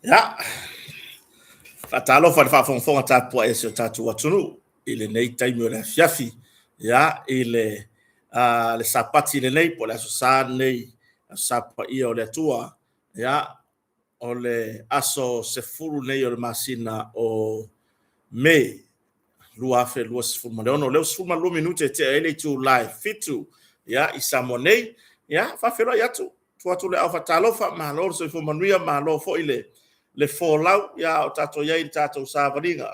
Ya, fatalo fa fa fonga tapu ese tatu watunu ile nei taimi le fiafi ya ile le sapati le nei po le sa nei sapa ia o le tua ya o le aso se furu nei o le masina o me lua fe lua se furu ono le se furu minute te ele tu live fitu ya isamonei ya fa fero ya tu le alfa talo fa malo se furu manuia malo fo ile le folau ya o tato ia i tato savaliga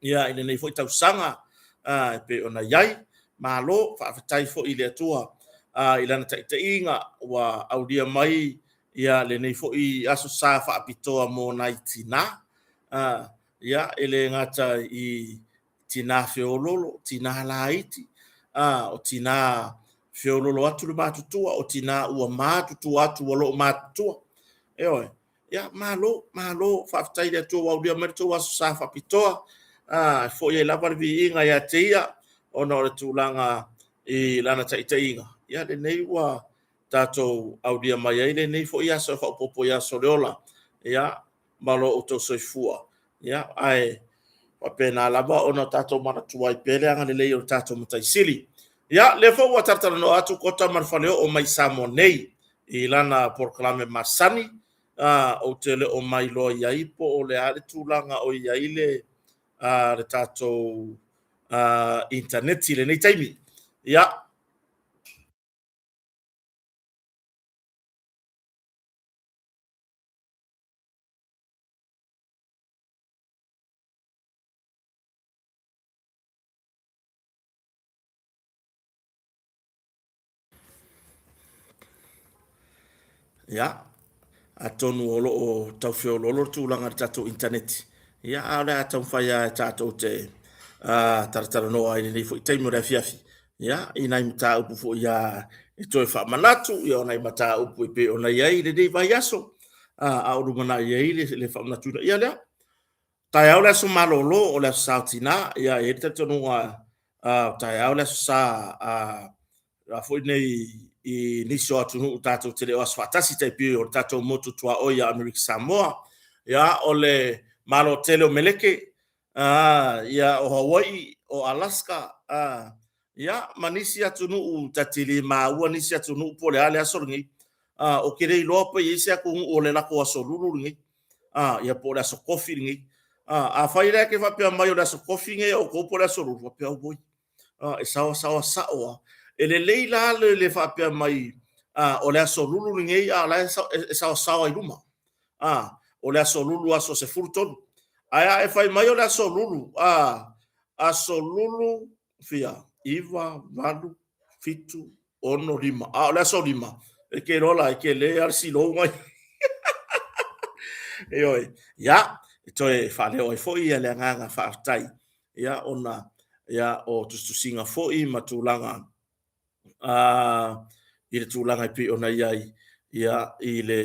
ia ina nei foi tau sanga pe ona yai malo fa fatai fo ile atua ila na tainga wa audia mai ia le nei fo i aso sa fa apitoa mo nai tina ia ele ngata i tina feololo tina laiti o tina feololo atu le matutua o tina ua matutua atu walo matutua eoi ya malo fa fatai le tu audia mai tu aso sa fa apitoa fo ye lava vi inga ya tia ono le tulanga i lana tainga ya le nei wa tato audia mai ai le nei fo ia so fa popo ya soleola ya malo o to soifua ya ai wa pena lava ono tato mana tuai pele anga le lei o tato mataisili ya le fo wa tartara no atu kota marfaleo o mai samo nei i lana proclame masani o tele o mai lo ia ipo o le ale tulanga o ia ile le tatou internet le nei taimi ia ia atonu o loo taufeololo tulaga le tatou internet ia a le atau faia e tatou te tarataranoa ai lenei foʻi taimi o le afiafi ia inai mataupu foʻi ia e toe faamanatu ia onai mataupu e pe onai ai lenei vai aso a o lumanaʻi ai le faamanatuna ia lea taeao le aso malōlō o le aso saotinā ia e le talitonuga taeao le aso sa a foʻi nei i nisi o atunuu tatou te leo aso faatasi taipio o le tatou motu tuaoi ia Amerika Samoa ia o le malo tele o meleke ia o Hawaii o Alaska ia ma nisi atunuu tatili maua nisi atunuu po le ale aso legi o ke lei loa pe isi aku o le lako aso lulu legi ia po le aso kofi legi a fai le ke fa pe mai o le aso kofi nge o ko po le aso lulu pe o boi e sawa sao ele leila le fa pe mai o le aso lulu ngei la sa i luma o le aso lulu aso se furton aya e fai mai o le aso lulu aso lulu fia iva valu fitu ono lima o le aso lima e ke rola e ke le arsi lo ngai e oi ya toe fa le oi foi le nganga fa tai ya ona ya o tu singa foi matulanga i le tūlanga i pi ona iai ia i le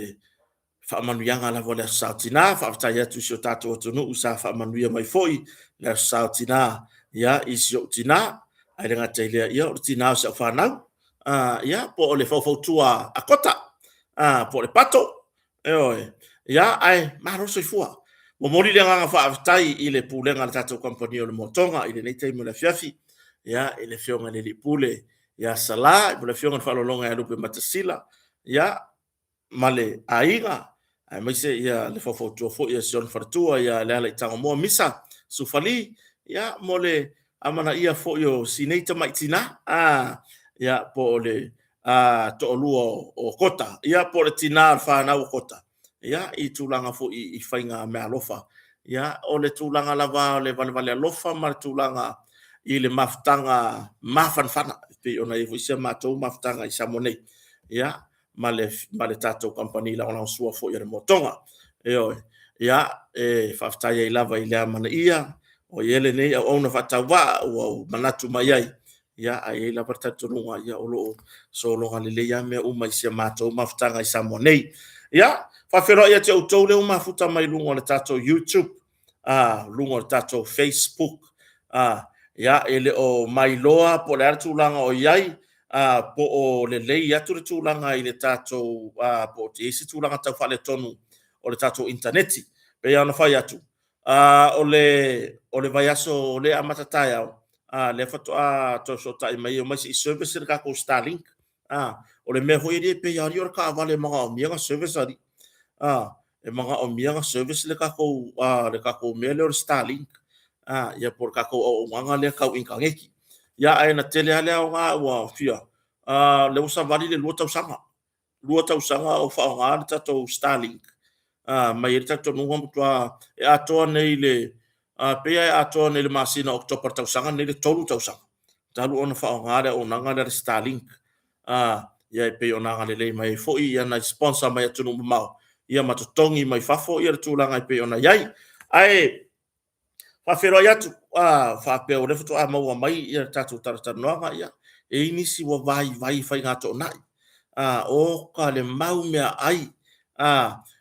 whaamanuianga la vole a sautina, whaafatai atu si o tātou atunu usa whaamanuia mai foi le sautina ia i si o tina ai renga teilea ia o tina o se o whanau ia po o le whautua a kota po le pato ia ai maroso i fua mo mori le nganga whaafatai i le pūlenga le tātou kompani o le motonga i le nei teimu le fiafi ia i le whionga le li pule ia sala i le fionga whalolonga e lupe matasila ia male ainga ai mai se ia le fofotua fo ia sion fartua ia le ala i tanga moa misa sufali ia mole amana ia fo yo sineita maitina ia po le to olua o kota ia po le tina whana o kota ia i tūlanga fo i whainga mea alofa ia o le tūlanga lava le vale alofa ma le tūlanga i le maftanga mafanfana pe ona i vuisia matou maftanga i samonei ia male tatou company la ona sua fo ia le motonga ia faftai ai lava i le amana ia o yele nei o ona fatawa o manatu mai ai ia ai la partatunga ia o lo so lo ngale le ia me uma i sia matou maftanga i samonei ia fafero ia te outou le uma futa mai lungo le tatou YouTube lungo le tatou Facebook ia ele o mailoa po le tūlanga o iai po o le lei atu le tūlanga i le tātou po te isi tūlanga tau whale tonu o le tatou interneti pe ona fai atu o le vai aso le amatatai au le fatu to so tai mai o mai si service le kako Starlink o le me hoi le pe yari o ka vale manga o mianga service ari e manga o mianga service le kako me le Starlink ia por kako o nganga le kau inkangeki ia ai na tele ale o nga wa fia le usa vali le lua tau sanga o fa nga tato Starlink mai ele tato nunga mutua e atoa nei le pe ai atoa nei le masina o topar tau sanga nei le tolu tau sanga talu ona fa nga le o nanga le Starlink ia pe ona nga le mai fo ia na sponsor mai atu no mau ia matotongi mai fafo ia tu langa pe ona yai ai fa fero ia tu fa pe o le foto mau mai ia tato tartanoanga ia e inisi wa vai fai ngato nai o ka le mau mea ai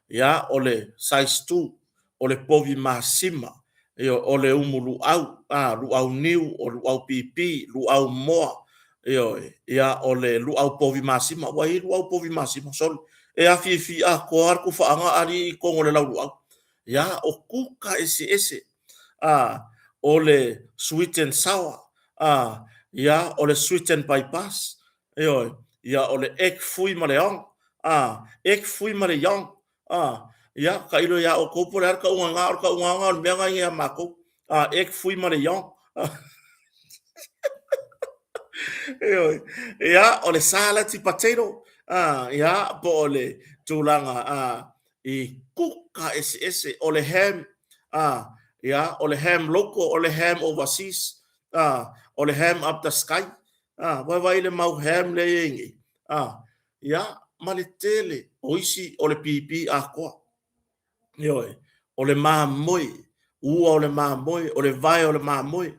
ia o le size 2 o le povi masima o le umu luau niu o luau pipi luau moa ia o le luau povi masima wai luau povi masima sol e afi ko arku faanga ari ko ngole lau luau ia o kuka ese o le sweet and sour ia o le sweet and bypass ia o le ek fui ma le ong ek fui ma le yong ia ka ilo ia o ko por ka unga me nga ia mako ek fui ma le yong ia o le salad potato ia po le tulanga i kuka ese o le ham ia o le ham local o le ham overseas o le ham up the sky vai le mau ham le ingi ia ma le tele o isi o le pipi koa o le mamoi ua o le mamoi o le vai o le mamoi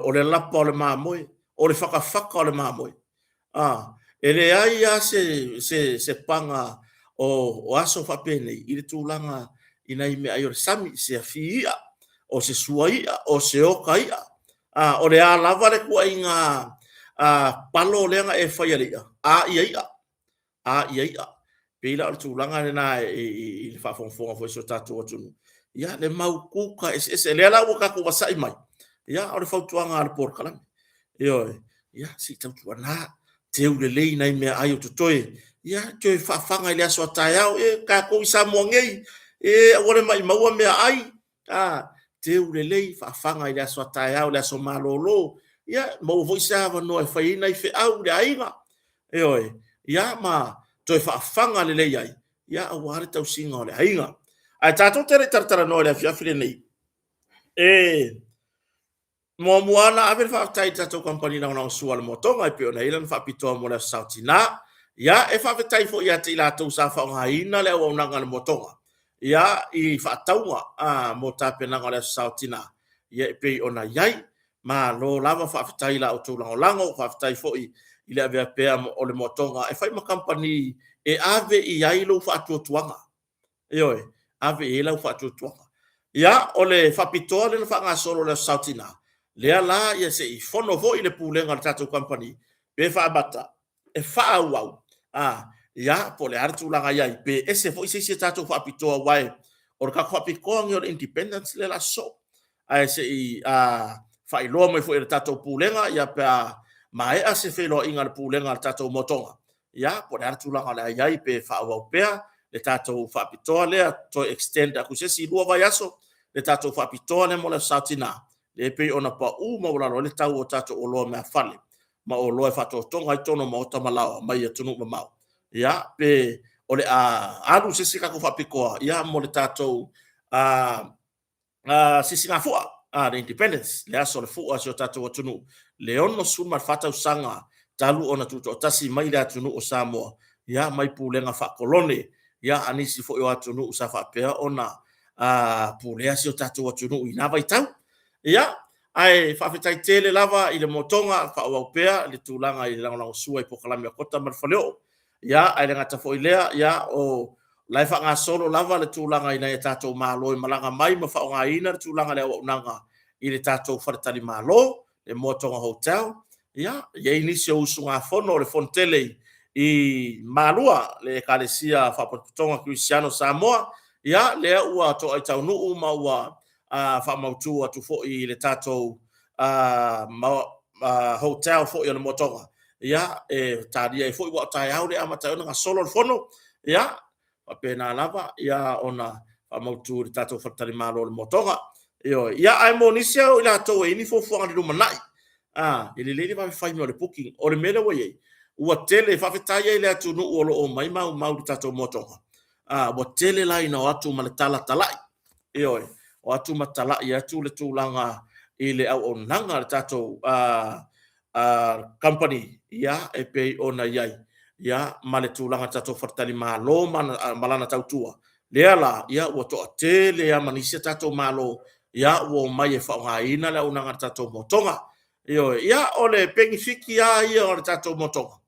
o le lapa o le mamoi o le whakawhaka o le mamoi e le ai se panga o aso whapene i le tūlanga inai me ai o le sami se afia o se suaia o se oka ia o le a lava le kua inga palo lenga e whai alia ia pila o tūlanga na i le whawhongwhonga fo so tatu atunu ia le mau kuka ese le ala waka ko wasai mai ia o le whautuanga le porkalami ia si tautua na te ule lei nei mea ai o tutoe ia te whawhanga i le aso atai au ka ko isa moangei wale mai maua mea ai te ule lei whawhanga i le aso atai au le aso malolo ia mau voisa wano e whaina i au le ainga ia ma toi whawhanga le lei ai ia aware tau singa o le ainga ai tātou tere taratara no le afiafile nei moana ave fa tai tatou company na ona sua le motonga pe ona ilan fa pito mo le sautina ia e fa tai fo ia te la tau sa fa ngaina le o nanga le motonga ia i fa taunga mo tape nanga le sautina ia pe ona yai ma lo lava fa tai la o tu lango fa tai fo i le ave pe o le motonga e fa ma company e ave i ai lo fa tuanga ave e la fa tuanga ia o le fa pito le fa nga solo le sautina lea la ia se i fono vo i le pulenga le tatou company pe fa bata e fa au ia po le artu langa ia pe ese fo se tatou fa pitoa wai o ka fa pikoa o independence le la so ai se i fa i lo mo fo le tatou pulenga ia pe mai a se felo inga le pulenga le tatou motonga ia po le artu langa ia pe fa au pe le tatou fa pitoa le to extend aku se si lua vai aso le tatou fa pitoa le mo le sautina le pe ona pa ma wala le tau o tato o lo me fale ma o lo e fato tonga i tono ma o tamalao mai e tunu ma mau ia pe o le alu se sika ko fa pikoa ia mo le tato sisi nga fua the independence le aso le fua so tato o tunu le ono suma fata usanga talu ona tuto tasi mai le tunu o Samoa ia mai pulenga fa kolone ia anisi fo yo tunu usa fa pe ona pulea si o tato o tunu ina vai tau ia ai fa fetai tele lava i le motonga fa o pea le tulanga i langa sua i pokalame kota marfaleo ia ai le ngata foi lea ia o lai fa nga solo lava le tulanga i na tato malo i malanga mai ma fa o nga ina le tulanga le o nanga i le tato fartali malo le motonga hotel ia ye inicio usunga fono le fontele i malua le kalesia fa potonga Cristiano Samoa ia lea ua to ai tau nuu ma ua fa mautu atu fo I le tatou hotel fo I ona motonga ia tadia fo ua tai au le ama tai nga solo fono ia pa pena lava ia ona fa mautu le tatou fatali malo le motonga ia ai monisia o ila to e ni fo fo ngani manai ele le va fai no le booking o le mele wa ye ua tele fa fetai ele atu no o mai mau tatou motonga wa tele la ina atu ma le tala talai o atu matala ia tu le tulanga ile au onanga le tatou company ia e pe ona yai ia ma le tulanga tatou fatali malo malana tautua lea la ia ua to tele ia manisia tatou malo ia ua mai e whaungaina le unanga tatou motonga ia o le pengi fiki ia o le tatou motonga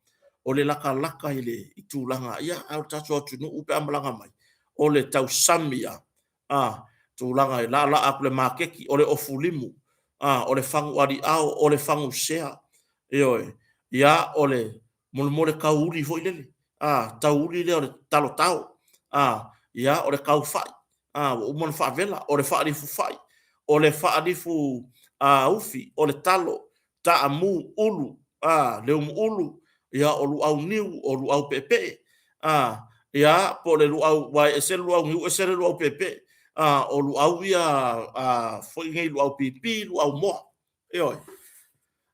o le laka ile I tūlanga ia au tatou atunu upe amalanga mai o le tau samia tūlanga I la aku le makeki o le ofulimu o le fangu ari au o le fangu sea ia o le mole kauri fo ilele tauri le o le talo ia o le kau fai o umon fa vela o le fa rifu fai o le fa rifu ufi o le talo ta amu ulu le ulu ia o lu au niu o lu au pepe ia po le lu au wa ese lu au niu ese lu au pepe o lu au ia foi ngai lu au pipi lu au mo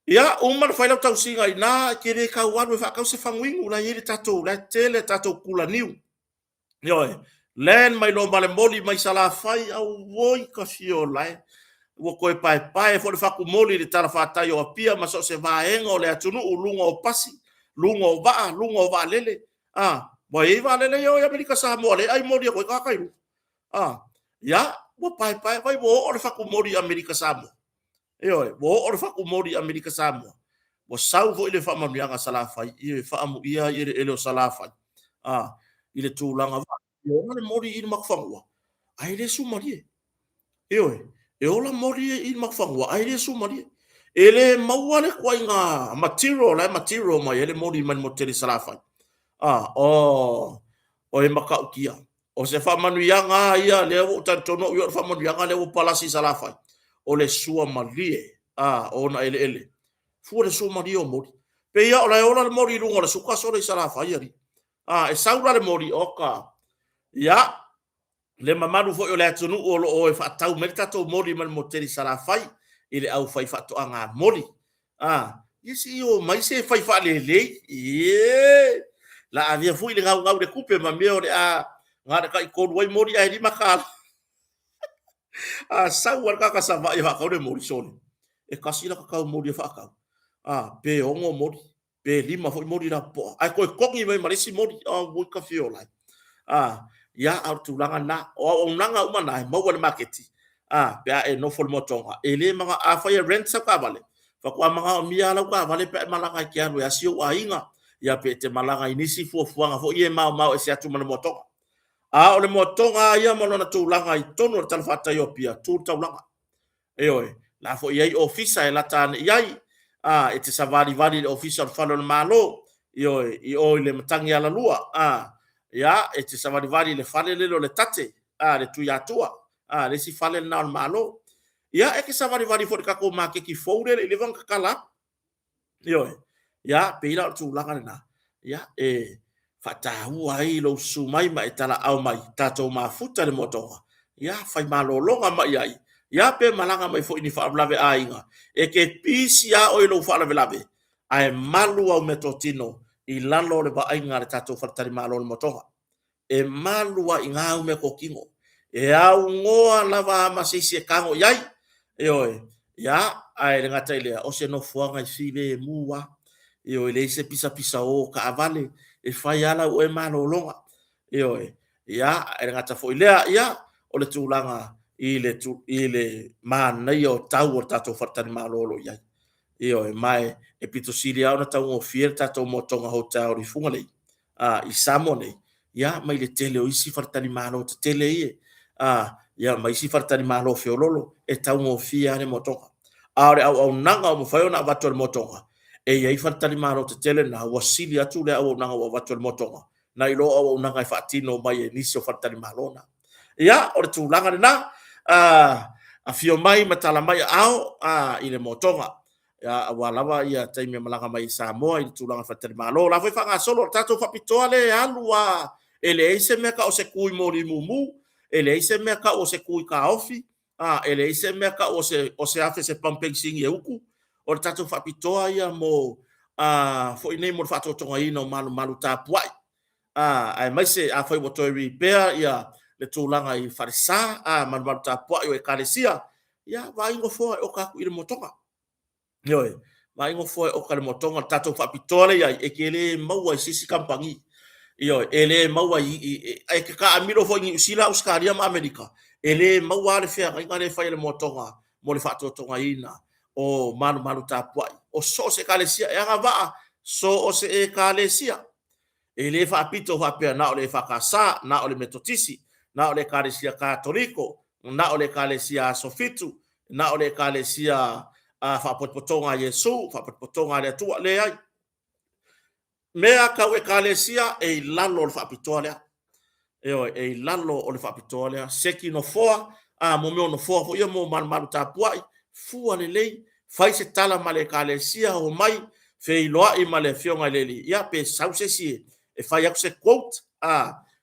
ia umar fai lau tau singa ina kere ka wanu fa ka se fanguingu la yele tatou la tele tatou kula niu len mai lo male moli mai sala fai au woi ka fio lai wo koe pai fo le faku moli le tara fatai o pia ma so se vaenga o le atunu ulunga o pasi lunga o va lele mo e va lele yo ya Amerika Samoa le ai moli ko ka kai ya wo pai vai wo o le faku moli Amerika Samoa wo o le faku moli Amerika Samoa wo sau vo ile fa mamianga sala fai I fa amu ia ele o sala fai ile tulanga va yo le moli I makfangwa ai le sumarie e ola mori I makfangwa ai le sumarie ele maua le kwainga material mai ele mori man moteri salafai o e makaukia o se fa manuianga ia le o tantono yo fa manuianga le o palasi salafai o le sua malie ona ele fu le sua malie o mori pe ia ola le mori lunga le suka so le salafai ari e saula le mori oka ia le mamaru fo yo le atunu o e fa tau merita to mori man moteri salafai ile au fai fato anga moli yesi o mai se fai fa le la avia fu ile ngau de kupe ma meo de ngada kai ko wai mori ai di makala sa war ka sa va ya ka de mori soni e kasila ka ka mori fa ka pe ongo mori pe lima fo mori la po ai ko kongi mai marisi mori wo ka fio lai ya au tulanga na o nanga umana mo wal marketi bea e no fol motonga ele manga a fa rent sa ka vale fa kwa manga mia la ka vale pe malanga ki anu ya sio ainga ya pe te malanga inisi fu fuanga fo ie mau e se atu mana motonga o le motonga ia mo na tulanga I tonu tal fata yo pia tu tulanga la fo ie ofisa e la tan iai e te savari vali official falo malo i o le matangi ala lua ya e te savari vali le fale le tate le tu ya tua le si fale na malo ia e ke savari vari fo ka ko ma ke ki foude le van ka kala ya pe ila tu langa na ya fata ai lo sumai mai tala au mai tato ma futa le motonga ya fai malo longa mai ai ya pe malanga mai fo ini fa blave ainga e ke pisi ya o lo fa lave ai malu au metotino I lalo le ba ainga le tato fatari malo le motonga e malu wa inga me kokingo e au ngoa lava masisi e kango yai ya ai ngata ile o se no fuanga I sile mua le se pisa o ka avale e fai ala o e malo longa ya ai ngata fo ile ya o le tulanga ile mana yo tau o tato fatani malo lo yai mai e pito silia ona tau o fier tato motonga hotel ri funga le I samone ya mai le tele o isi fatani malo te tele ya mai si fartani malo feololo e tau mo fia ne motonga aore au nanga mo fai ona vato le motonga e ia fartani malo te tele na wasili atu le au nanga wa vato le motonga na ilo au nanga fatino mai e nisio fartani malo na ia o le tulaga lenā afio mai ma tala mai ao i le motoga ia ua lava ia taimi malaga mai Samoa i le tulaga faatalemālo la foi faagasolo o le tatou faapitoa le alu e leai se mea ka o se kui mo limumu e leai se mea ka o se kui kaofi e leai se mea ka o se afe se pampegisigi e uku o le tatou faapitoa ia mo foʻi nei mo le faatotogaina o malumalu tapuaʻi ae mai se afai ua toe ripea ia le tulaga i farisā malumalu tapuaʻi o ekalesia ia vaigofoa e oka aku i le motoga ioe vaigofoa e oka le motoga le tatou faapitoa le iai e ke lē maua i sisi kampagi ioe e lē maua e ke kaamilo foʻi i usila auskalia ma amerika e lē maua le feagaiga le fai le motoga mo le faatotogaina o malumalu tapuaʻi o so o se ekalesia e agava'a so o se ekalesia e lē faapito faapea na o le fakasā na o le metotisi na o le ekalesia katoliko na o le ekalesia sofitu na o le ekalesia faapotopotoga a iesu faapotopotoga a le atua leai mea kau ekalesia e lalo o le faapitoa lea e lalo o le faapitoa lea seki nofoa mo mea nofoa foʻi ia mo malumalu tapuaʻi fua lelei fai se tala ma le ekalesia o mai feiloaʻi ma le afioga i leli ia pe sausesi e fai aku se quote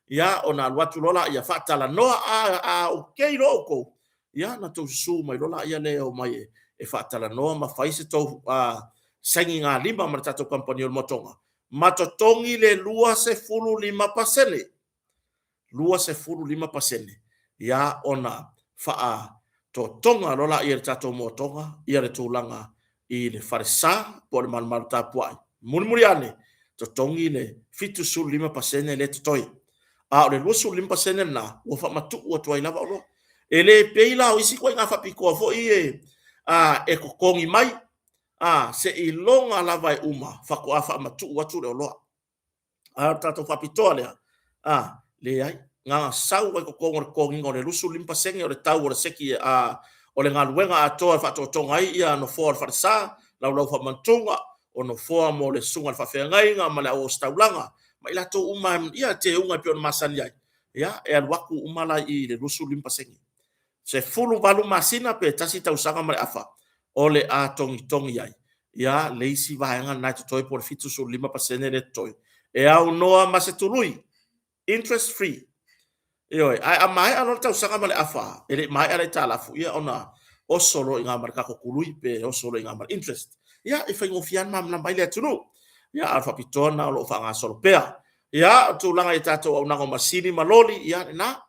ia ona alu atu lola ia faatalanoa ukei loo kou ia na tou susū mai lola ia le o mai e faatalanoa ma fai se tou saigi galima ma le tatou kampani o le motoga ma totogi le 2.5% 2.5% ia ona totonga lola ia le tatou motoga ia le tulaga i le farisā po le malumalu tapuaʻi mulimuli ane totogi le 7.5% le totoi o le 2.5% lenā ua faamatuu atu ai lava o loa e lē pei la o isi koe ga faapikoa foʻi e kokogi mai se iloga lava e uma fakoa faamatuu atu le o loa o tatou faapitoa lea leai nga sau ai kokoga o le kogiga o le 2.5% o le tau o le seki o le galuega atoa e faatotoga ai ia nofoa o le farisā laulau faamatuga o nofoa mo le suga le faafeagaiga ma le au o se taulaga ma i latou uma ia te unga pe ona masali ai ia e alu aku uma la i le 2.5% se fulu valu masina pe tasi tausaga ma le afa o le a tongitongi ai ia le isi vaenga na toi por 7.5% le toi e au noa ma se tului interest free io ai mai ano tausaga ma le afa e le mai ala talafu ia ona o solo inga marka ko kului pe o solo inga mar interest ia e fai ngofian mam na mai le tunu ia alfa pitona o lo fanga solo pea ia tulaga i tatou aunaga o masini maloli ia na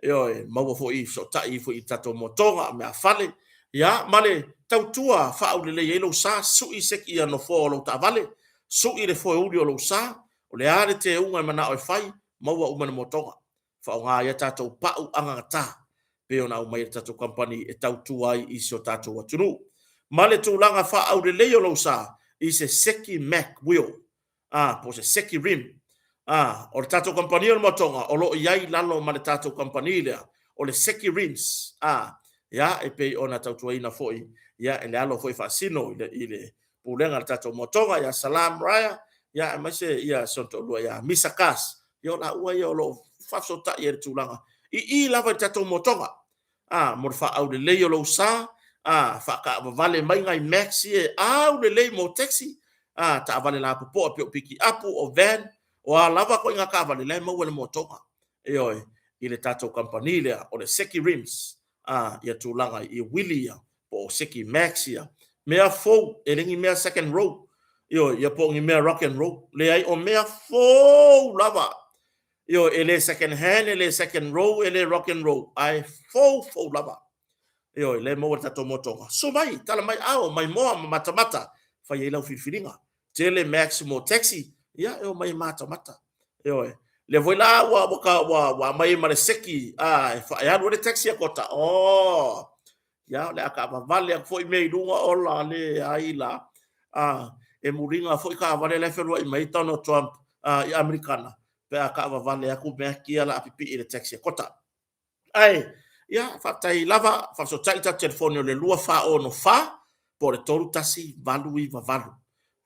io maua foʻi sotaʻi foʻi tatou motoga mea fale ia ma le tautua faaulelei ai lou sa suʻi seki ia nofoa o lou taavale suʻi le foeuli o lou sa o le a le teuga e manaʻo e fai maua uma le motoga faaogā ia tatou paʻu agagatā pe ona au mai le tatou kampani e tautua ai isi o tatou atunuu ma le tulaga faaulelei o lou sa i se seki Mac wheel po se seki rim o le tatou kampani o le motoga o loo iai lalo ma le tatou kampani lea o le seki rims ia e pei ona tautuaina foʻi ia e le alo foʻi faasino i le pulega le tatou motoga ia salam raya ia e maise ia sotoʻalua ia misakas ia o laʻua ia o loo faasotaʻi e le tulaga i lava i tatou motoga mo le faaulelei o lou sa faakaavavale mai gai maxi e aulelei mo taxi taavale la popoa pe o piki apu o van o a lava ko inga kaavale maua le motoga e oe i le tatou kampani lea o le seki rims ia tulaga i wili ia po o seki max ia mea fou e legi mea second row ia po ngi mea rock and roll leai o mea fou lava io e le second hand e le second row e le rock and roll ai fou lava io le mo tatou motoga so mai tala mai ao mai moa matamata fai ai lau filfilinga tele maximo taxi ia e o mai matamata io le voi la wa mai ma le seki fa ia le taxi a kota ia le aka vale a foi me lunga ola le ai la e muringa foi ka vale le felo i mai tono Trump i americana pe aka vale aku me kia la pipi i le taxi a kota ai ia fatai lava fa so taita telefone le lua fa ono fa po le tolu tasi valu i valu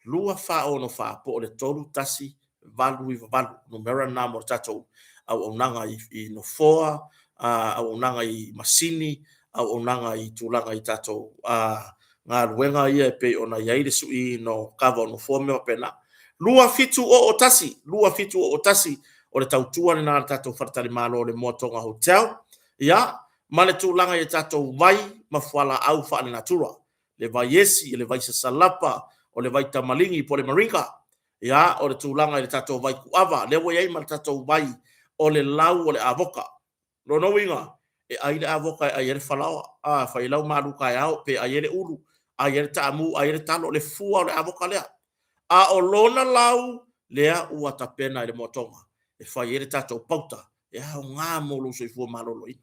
lua fa ono fa po le tolu tasi valu i valu numera na mo tatou au nanga i no foa au nanga I masini au nanga I tulanga I tatou ngā ruenga ia pe ona yaire sui no kava no fome o pena lua fitu o otasi o le tautua ni nā tatou wharatari malo le motonga hotel ia ma le tūlanga I tatou vai ma fuala au whaane natura le vai esi le vai sasalapa o le vai tamalingi po le maringa ia o le tūlanga I le tatou vai kuava le wai ai ma le tatou vai o le lau o le avoka no inga e ai le avoka ai ele falawa fai lau maluka au pe ai ele ulu ai ele tamu ai ele talo le fua o le avoka lea o lona lau lea ua tapena I le motonga e fai ele tatou pauta e hao ngā molo soifua malolo ina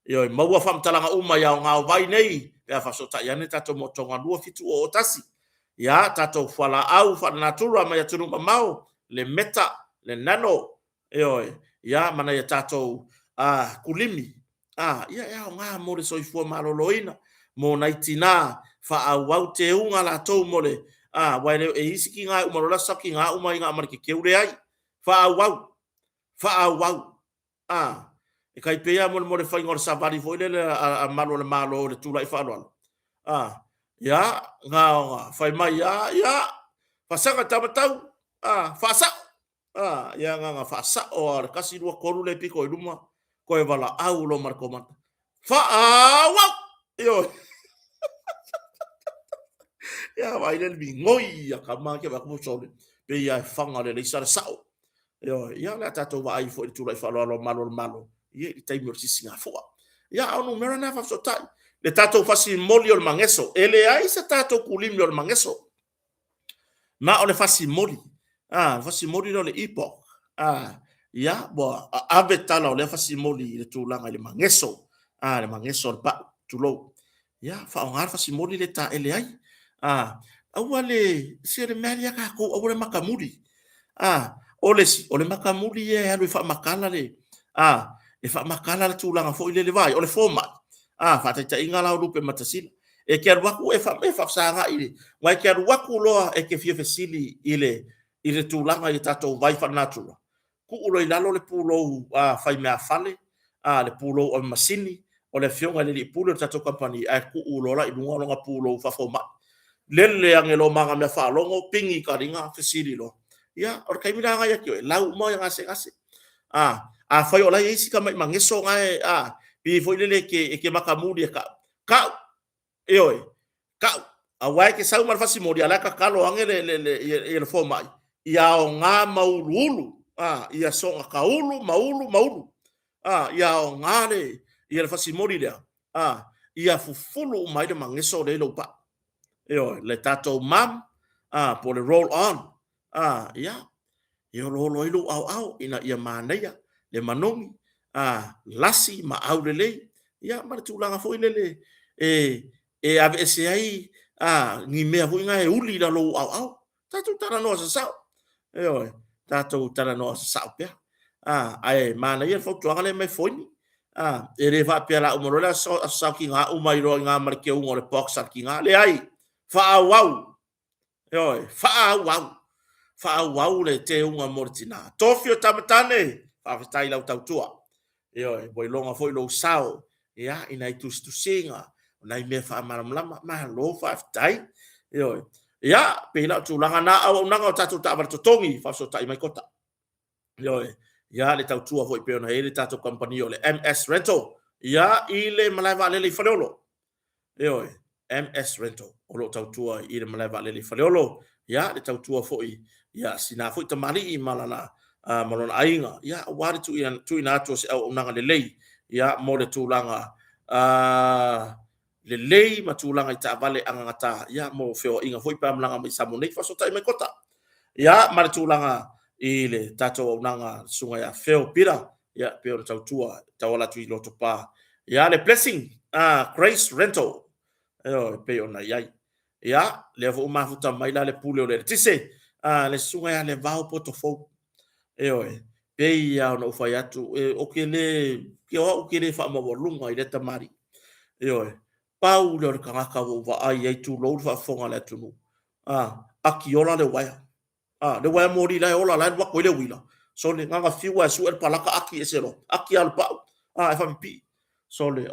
Yo maua whamtalanga uma ia o ngā vai nei pea whasota ia ne tatou motonga lua fitu o otasi ia tatou whala au whanatura mai atunu mamau le meta le nano ia mana ia tatou kulimi ia o ngā mole soifua maloloina mo naitina whaau te unga la tau mole waire e isi ki ngā umarola saki ngā umai ngā marike keure ai whaau e kai pea mole whai ngore savari foi le a malo le tula I whaaloalo ia ngā whai mai ia whasanga tamatau whasa ia ngā whasa o kasi rua koru le piko I luma koe wala au lo marko mata whaau ia vai le mi ngoi ka ma ke ba ko sole pe ia fanga le isa sao ia la tatou vai foi tula I whaaloalo malo ia I taimi o sisinga fua ia onu mera na fa sotai le tatou fasi moli o le mangeso ele ai sa tatou kulimi o le mangeso na o le fasi moli no le ipo ia bo ave tala o le fasi moli le tulanga le mangeso le pa tulo ia fa on fasi moli le ta ele ai awale se le meria ka ko o le makamuri o le makamuri e alu fa makala le e fa makala le tulanga fo ile le vai o le forma fa ta inga la lupe matasila e ke waku e fa sanga ile mai ke waku loa e ke fie fesili ile tulanga I tatou vai fa natura ku ulo ilalo le pulo fai mea fale le pulo o masini o le fionga le pulo tatou company ku ulo la I lunga longa pulo fa forma lele angelo manga me fa longo pingi karinga fesili lo ia o kai mira nga ya ke lau mo nga se fai o la isi ka mai mangeso ngai pi foi lele ke makamuri ka awai ke sau mar fasi mori ala ka kalo angele le forma ia o ngā maululu ia songa kaulu maulu ia o ngale ia le fasi mori lea ia fufulu mai de mangeso le lo pa le tatou mam po le roll on ia lo au ina ia manaya le manomi lasi ma au le ia ma tulanga foi lele e ave se ai ni mea foi ngai uli la lo au tatou tara no sa tatou tara no sa pe ai mana ia fo tuanga le mai foi e re va pe la umorola sa ki nga umai ro nga mar ke un le box ki nga le ai fa wow le te unga mortina tofio tamatane fa stai la tautua boi longa foi lo sao ia ina I tu singa nai me fa maramlama ma lo fa stai ia pe la tu langa na au nanga tatu ta bar totongi fa so tai mai kota ia le tautua foi pe ona ele tatu company o le MS Rental ia ile malai va le faleolo MS Rental o lo tautua ile malai va le faleolo ia le tautua foi ia sina foi tamali I malana malona ainga ia wari tu ina atu se au nanga le lei ia mo le tulanga le lei ma tulanga I ta vale angata ia mo feo inga foi pa mlanga mai samonei fa so tai mai kota ia ma le tulanga I le tatou nanga sunga ia feo pira ia pe o tautua tawala tu I loto pa ia le blessing Grace Rental pe ona ia le vo mafuta mai la le pule o le tise le sunga ia le vau potofo pe ia no fai atu o ke le fa mo lunga I le tamari pau le kanga wa ai tu lo fa fonga le tunu aki ola le waya mori la ola la wa ko le wila so le nganga fiwa su el palaka aki esero aki al pa e fa pi sole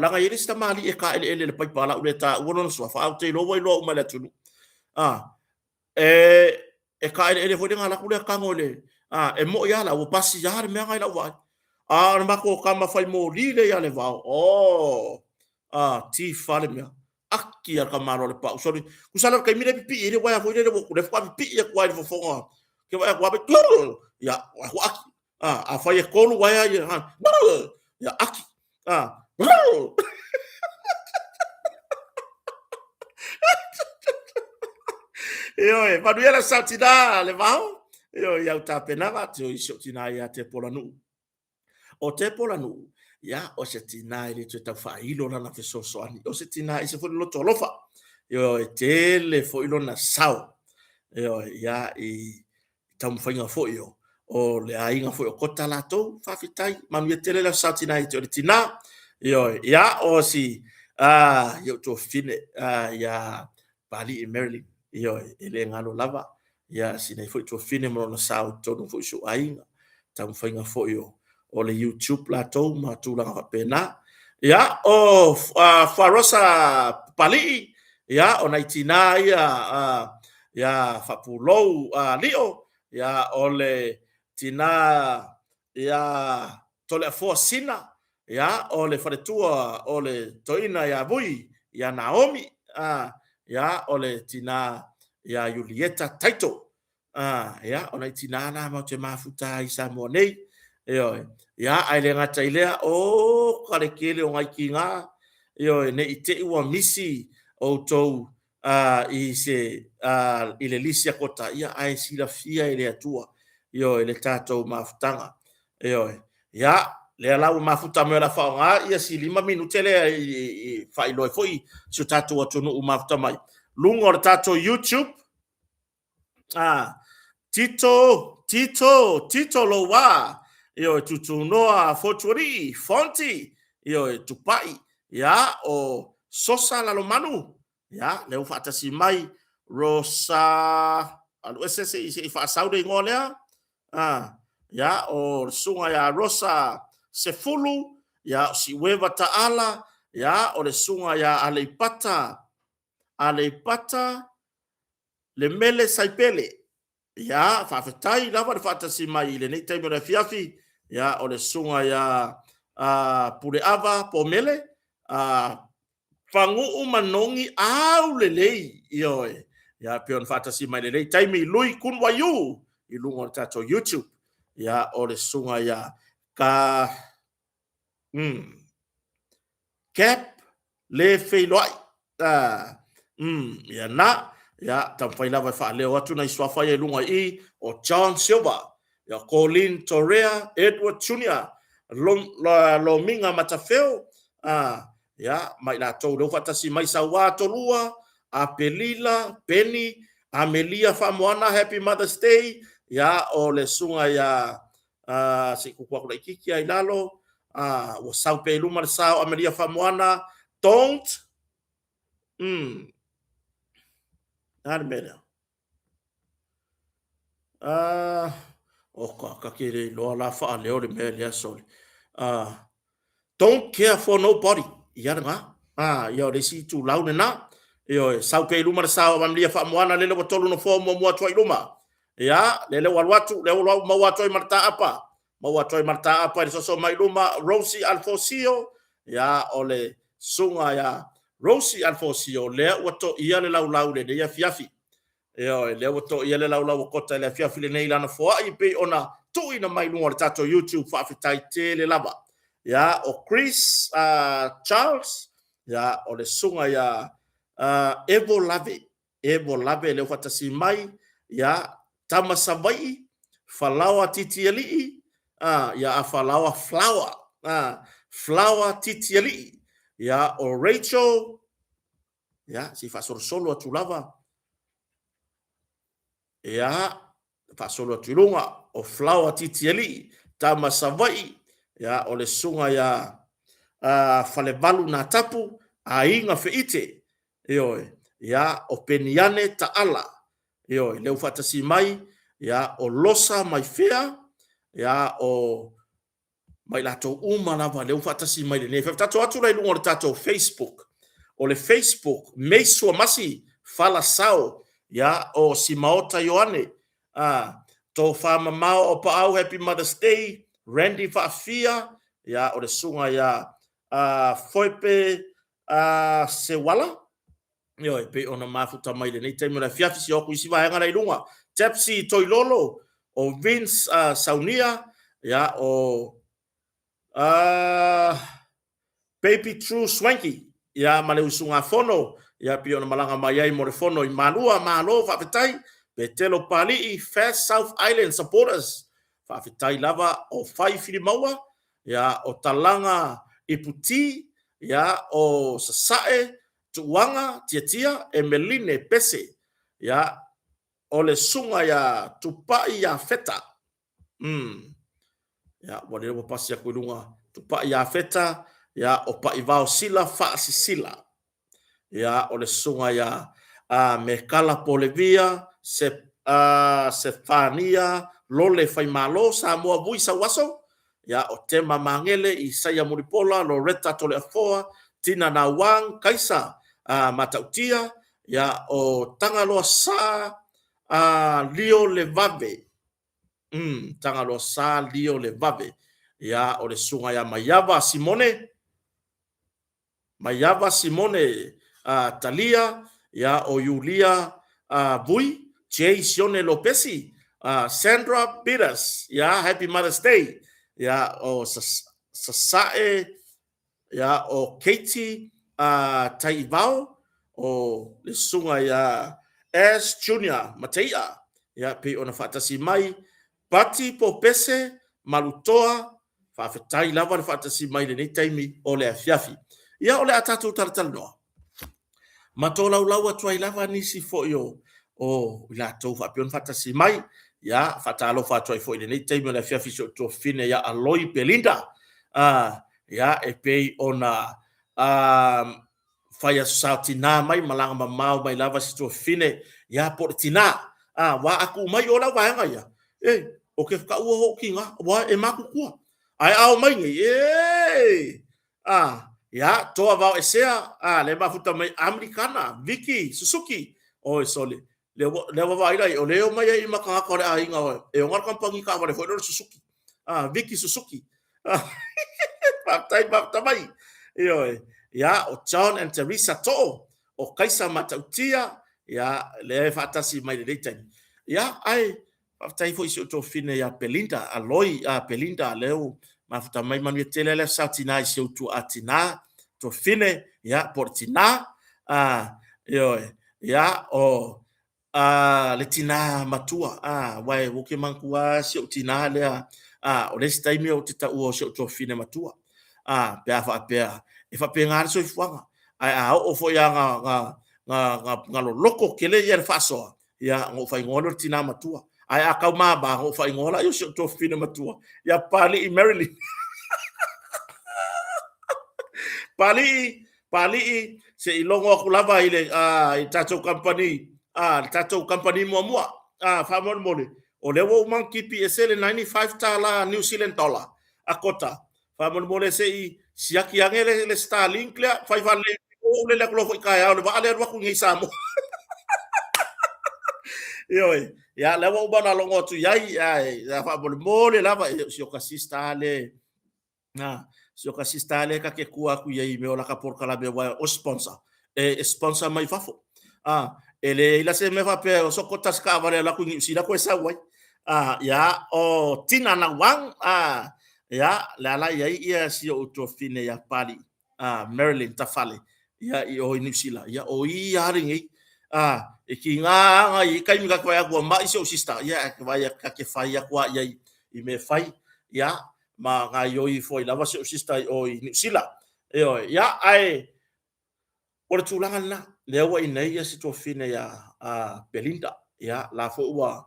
langa yeri sta mali e ka ele pai pala ule ta uno so fa au te lo wai lo mala tunu e ka ele foi ngala kule kangole e mo ya la o pasi ya me ngai la wa ma ko kama fai mo lile ya le va ti fale me aki ya kamaro le pa sorry kusala kai mire pi ele wa foi le ko le fa pi e kwa le fo ke wa wa ya wa aki a fai e kolu wa ya ya aki Io, ma lui era saltina, le vau. Io ia ta penava tu i sotina ia te polanu. O te polanu, ia o se tina ile tu ta fa ilo na fe so so ani. O se tina i se fo lo tolofa. Io e tele fo ilo na sau. Io ia i tam fainga fo io. O le ainga fo o kota lato fa fitai, ma mi tele la saltina i te tina. Io ia o si io to fine ia Bali e Maryland. Io ele ngalo lava ia sina foi to fine mo na sao to no foi so ainga tam fainga fo io o le YouTube la to ma tu la pena ia o farosa pali ia o naitina ia fa pulo lio ia o le tina ia to le fo sina ia o le faretua o le toina ia bui ia Naomi ia o le tina ia Julieta Taito ia o le tina na mo te mafuta i Samoa nei ia ai le ngata ilea o kare kele o ngai kinga ne i te ua misi o tou i se i le lisia kota ia ai sila fia i le atua le tātou mafutanga ia le alau mafuta me la faunga ia si 5 minute le i failoi foi so tātou atonu o mafuta mai lungo le tātou YouTube Tito Loa tutu noa fotuari fonti tupai ia o sosa la manu ia le ufata si mai Rosa alu ese se fa saude ngolea ia o sunga ya Rosa Sefulu ia si weva taala ia o le sunga ya Aleipata le mele saipele ia faafetai lava le faatasi mai le nei taimi o le afiafi ia o le sunga ia pule ava po mele fangu'u manongi au lelei ia pe ona faatasi mai le nei taimi lui kun waiu i lunga o le tatou YouTube ia o le sunga ia cap le feiloai ia na ia tampai lava fa leo atu na iswafa ia lunga i o John Silva ia Colin Torrea Edward Junior Lominga Matafeo ia mai la tau leo fatasi mai sawa tolua a Pelila Penny Amelia Famoana Happy Mother's Day ia o le sunga ia se kukua kula ikiki ai lalo o sau pe luma le sao Amelia Famoana don't Armenia. O ka kere lo la fa leo le me le soli. Don't care for nobody. Ia nga. Ia le si tu laune na. Ia sau pe luma sa wa mlia fa moana le le tolu no fo mo toi luma. Ia le walwatu le lo mo watoi marta apa. Mo watoi marta apa le so mai luma Rosie Alfosio. Ia ole sunga ya Rosie Alfosio le wato ia le lau le ia fiafi. Le wato ia le lau kota le fiafi le nei lana foa i pe ona tu ina mai lunga le tato YouTube fa fitai te le lava. Ya o Chris Charles ya o le sunga ya Evo Lave le fatasi mai ya tamasavai falawa titiali ya falawa flower titiali ya o Rachel ya si fa solo atu lava ya fa solo atu lunga o flower titiali tamasavai ya o le sunga ya falevalu na tapu ainga feite ya o peniane taala le ufatasi mai ya o losa mai fea ya o mai latou uma lava leu faatasi mai lenei faafetato atu lailuga o le tatou Facebook o le Facebook mei sua masi falasao ia o Simaota Ioane to famamao o paau Happy Mother's Day Randy faafia ia o le suga ia foipe sewala io e pe ona mafuta mai lenei taimi o le afiafi si oku isi vaega lailuga Tepsi Toilolo o Vince Saunia ia o Baby True Swanky ia ma le usuga fono ia pe ona malaga mai ai mo le fono i malua malo faafetai pe telo palii Fast South Island supporters faafetai lava o fai filimaua ia o talanga iputi ia o sasae tuanga tiatia e meline pese ia o le sunga ia tupai ia feta ia wale o pasi a kuilunga tupai ia feta ia o pai vao sila faasi sila ia o le sunga ia me kala polevia Sefania lole fai malo sa moa vui sa waso ia o tema mangele i saia muripola Loretta tole afoa tina na wang kaisa matautia ia o tangaloa sa Leo Levave tangaloa sa Leo Levave ia o le sunga ia Mayava Simone Talia ia o Yulia Vui Jay Sione Lopesi Sandra Bidas ia Happy Mother's Day ia o Sasae ia o Katie Taivao o le sunga ia S Junior Mateia ia pe ona fatasi mai Pati Popese Malutoa faafetai lava le fatasi mai le nei taimi o le afiafi ia o le atatu talataloa matolaulau atu ai lava nisi fo'i o i latou faapiona fatasi mai ia faatalofa atu ai fo'i lenei taimi o le afiafi so tofine ia Aloi Belinda ia e pei ona fai asosao tinā mai malaga mamao mai lava se tofine ia po le tinā wa aku mai o lau vaega ia o ke whakaua hokinga wa e makukua ai ao mai ngai ia toa vao esea le mafuta mai Americana Vicky Suzuki o sole le wa ira o leo mai i makanga ko le ainga e o ngar kampangi ka wa le foi Suzuki Vicky Suzuki Baptai mai ia o John and Teresa to o kaisa matautia ia le fatasi mai le deitai ia ai Baptai foi so to fine ia Belinda Aloi Belinda leo mafuta mai manu tele le satina i se tu atina to fine ia portina ia o le tina matua wai woke mankua se tina le o le staimi o tita o se to fine matua pe fa pe e fa pe ngar so ifuanga ai o fo ia nga loko kele ia fa so ia ngo fa ngolo tina matua ai akau ma ba ngo fa ngola yo se to fine matua ia pali i Maryland pali se ilongo aku lava ile i tatou company mua fa mole o le wo monkey PSL 95 tala New Zealand dollar akota fa mole se i siaki angele le Starlink le fa vale o le ko foi kai o le vale ro ku ngi samo ya le wo bana longo tu yai fa mole lava si o kasista le si o kasista le ka ke kua ku yai me o la ka por kala be wa o sponsor sponsor mai fafo ele ila se me fa pe o sokotas ka vale la ku ngi si la ko sa wai ya o tina na wang ya la yai ia si o to fine ya pali Maryland tafale ya i o inisila ya o i haringi e ki nga i kai mi ka kwa ya ma i so sista ya ka ya ka ke fai ya kwa ya i me fai ya ma nga yo i foi lava so sista o i sila ya ai o tulanga na le wa i nei ya si to fine ya Belinda ya la fo wa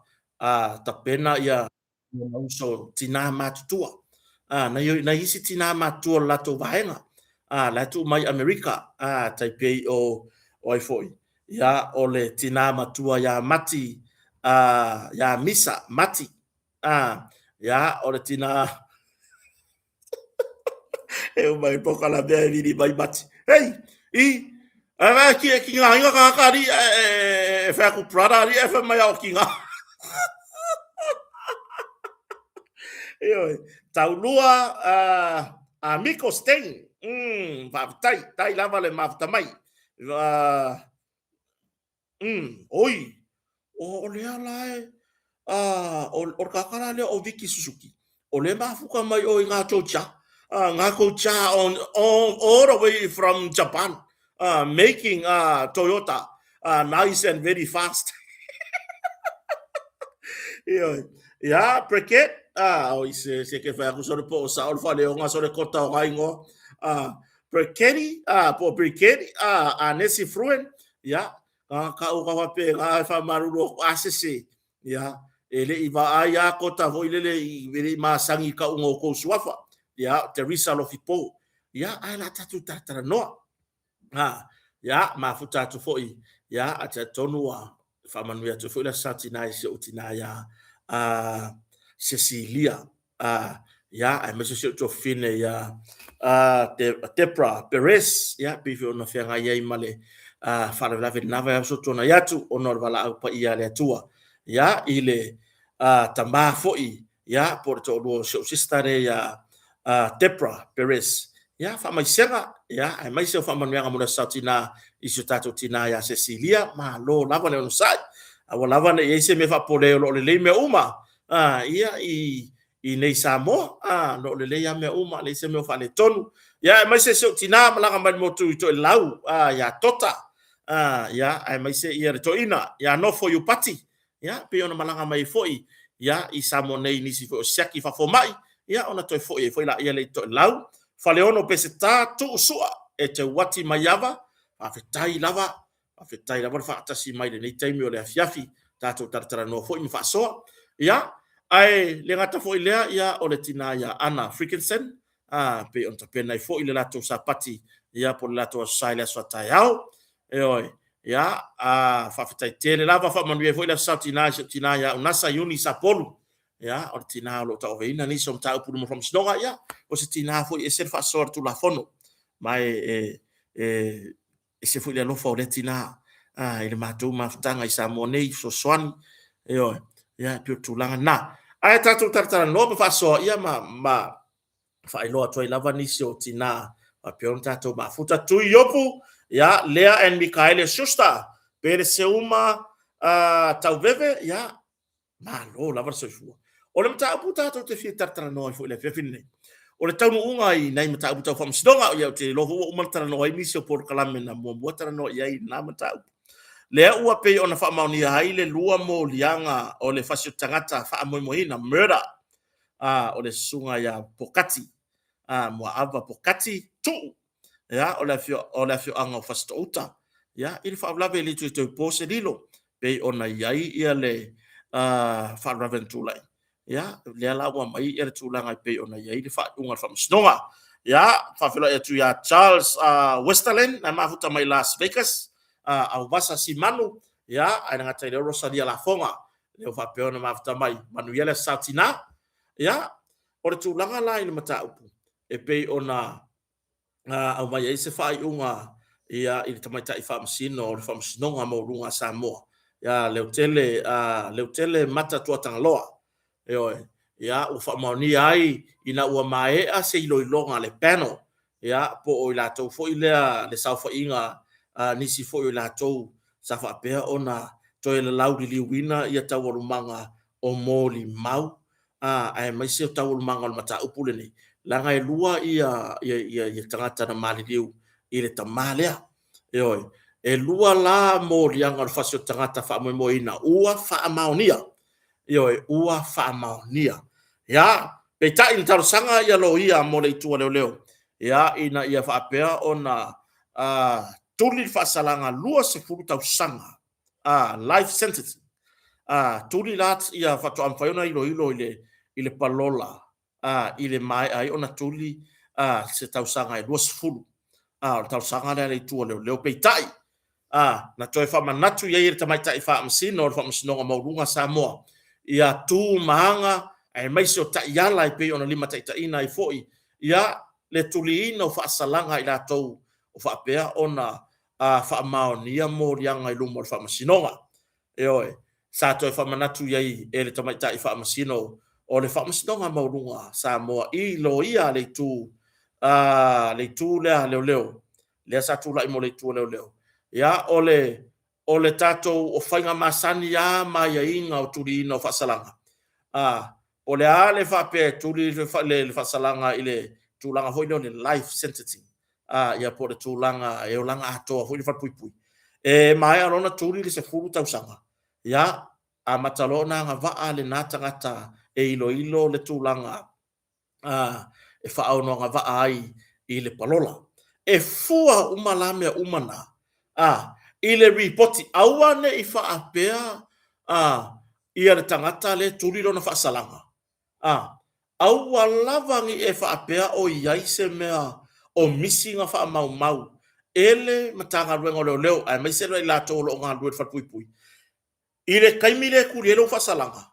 tapena ya no so tina matua na isi tina matua la to vaenga la tu mai America taipei o ai foi ya ole tina matua ya mati ya misa mati ya ole tina E o mai poka la mea ni mai mati. Hei, ai ki ngā inga ka ri e whea ku prada ri e whea mai au ki ngā. Oi, taulua a Miko Stein. Tai lava le mafta mai. Oi. O le ala o kakara le o Vicky Suzuki. O le mafuka mai o ngā chocha. Ngā kocha on all the way from Japan. Making Toyota nice and very fast. Ya, Briquet, se ke fa ku so po sa ol fa le nga so le kota o ngaingo. Briquet, po Briquet, Nessie Fruen, ya, ka o ka pe nga fa marulo asese, ya, ele iva aya kota vo ile le masangi ka ungo ko suafa, ya, Teresa Lofipo, ya, ala tatu tatara no. Ya, mafuta tu foi, ya, ata tonua, fa manuia tu foi la satina se utina ya. Cecilia, ya, ai mese se to fine ya, Debra Perez, ya, bifo na fia ngai ai male, fa la nava so tona yatu onor vala au pa ia le tua, ya, ile tamba foi, ya, porto lo so sistare ya, Debra Perez, ya, fa mai senga, ya, ai mai se fa manuia mo satina isu tato tina ya Cecilia, ma lo lava le no sai. Awalava na yese me fa pole lo le me uma ia i nei samo lo le ya me uma le se me fa le tonu ya mai se tina malanga mai mo tu to lau ya tota ya ai mai se ia to ina ya no for you party ya pe ona malanga mai foi ya i samo nei ni si fo siaki fa fo mai ya ona to foi la ia le to lau fa le ono pe se ta tu sua e te wati maiava a fetai lava afetai la fa tasi mai le taimi o le afiafi tato tartara no foi mi fa so ya ai le ngata foi le ya o le tina ya Anna Frickensen pe on tape nai foi le lato sapati ya por lato saile so taiao e oi ya fa fetai tele lava fa manu foi la satina ya unasa yuni sapolu ya o tina lo ta veina ni som ta pu mo from snoga ya o se tina foi e ser fa sor tu la fono mai se foi le lofa o le tina ile matou mafutanga i Samonei so swani ya pio tulanga na ai tatu tartara no fa so ia ma fa ilo atoi lava ni so tina a pio tatu mafuta tu yopu ya Lea and Mikael Schuster per se uma tauveve ya ma lo lava so fu o le mata puta to te fi tartara no foi le fefine o le tau unga i nei mata puta fam sidonga ia te lo o mata no ai misio por kalame na mo tara no ia i na mata le ua pe ona fa mauni ai le lua mo lianga o le fasio tangata fa mo ina murder o le sunga ya Pokati mo ava Pokati tu ya o le fio anga fasto uta ya il fa lave le tu pose dilo pe ona ai ia le fa raventula ya le la wa mai er tulanga pe ona ai le fa unga fa snonga ya fa filo e tu ya Charles Westerland na mafuta mai Las Vegas au basa si manu ya ai nga tai Rosalia la fonga le fa pe ona mafuta mai Manuela Satina ya o tu langa la ile mata upu e pe ona au mai ai se fa unga ia ile tamai tai fa msino o fa msnonga mo runga Samoa ya le tele mata tu tangaloa ya u fa mauni ai ina ua mae a se ilonga le panel ya po o la to fo ile le sa fo inga nisi fo la to sa fa pe ona to ile laudi li wina ia tawolu manga o moli mau ai mai se tawolu manga mata upule ni la ngai lua ia tangata na mali liu ile tamalea e lua la moli anga fasio tangata fa mo ina ua fa maonia ua fa maonia ya pe ta in tar sanga ya lo ia mo le tu leo ya ina ia fa pea ona tuli fa salanga lua se futa sanga life sentence tuli lat ia fa to amfaiona ilo ile palola ile mai ai ona tuli se tau sanga lua se fulu tau sanga le tu leo pe tai na toi fa manatu ia ir tamai tai fa msino or fa msino mo lunga Samoa ia tu mahanga ai mai so ta yala pe ona lima ta ina i foi ia le tuliina o faasalanga i latou o faapea ona faamaonia mo lianga i luma o le faamasinoga e oe sa toe faamanatu iai e le tamaitaʻi faamasino o le faamasinoga mauluga sa moa i loia le itu lea leoleo lea sa tulaʻi mo le itu leoleo ia o le tatou o faiga masani a maiaiga o tuliina o faasalanga o le a le faapea tuli le faasalaga i le tulaga foi le life sentencing ia po le tulaga e o laga atoa foi le faapuipui e mae alona tuli le 10 tausaga ia a matalo na ngavaa le nā tangata e ilo le tūlanga e whaau no ngavaa ai i le palola. E fua umalamea umana i le ripoti awane i whaapea i le tangata le tūliro na whaasalanga. Aua lavangi e whaapea o iai se mea o misi ngā wha mau ele matanga ruenga leo ai mai se rei lato lo ngā luet whapuipui. I le kaimile kurielo fasalanga.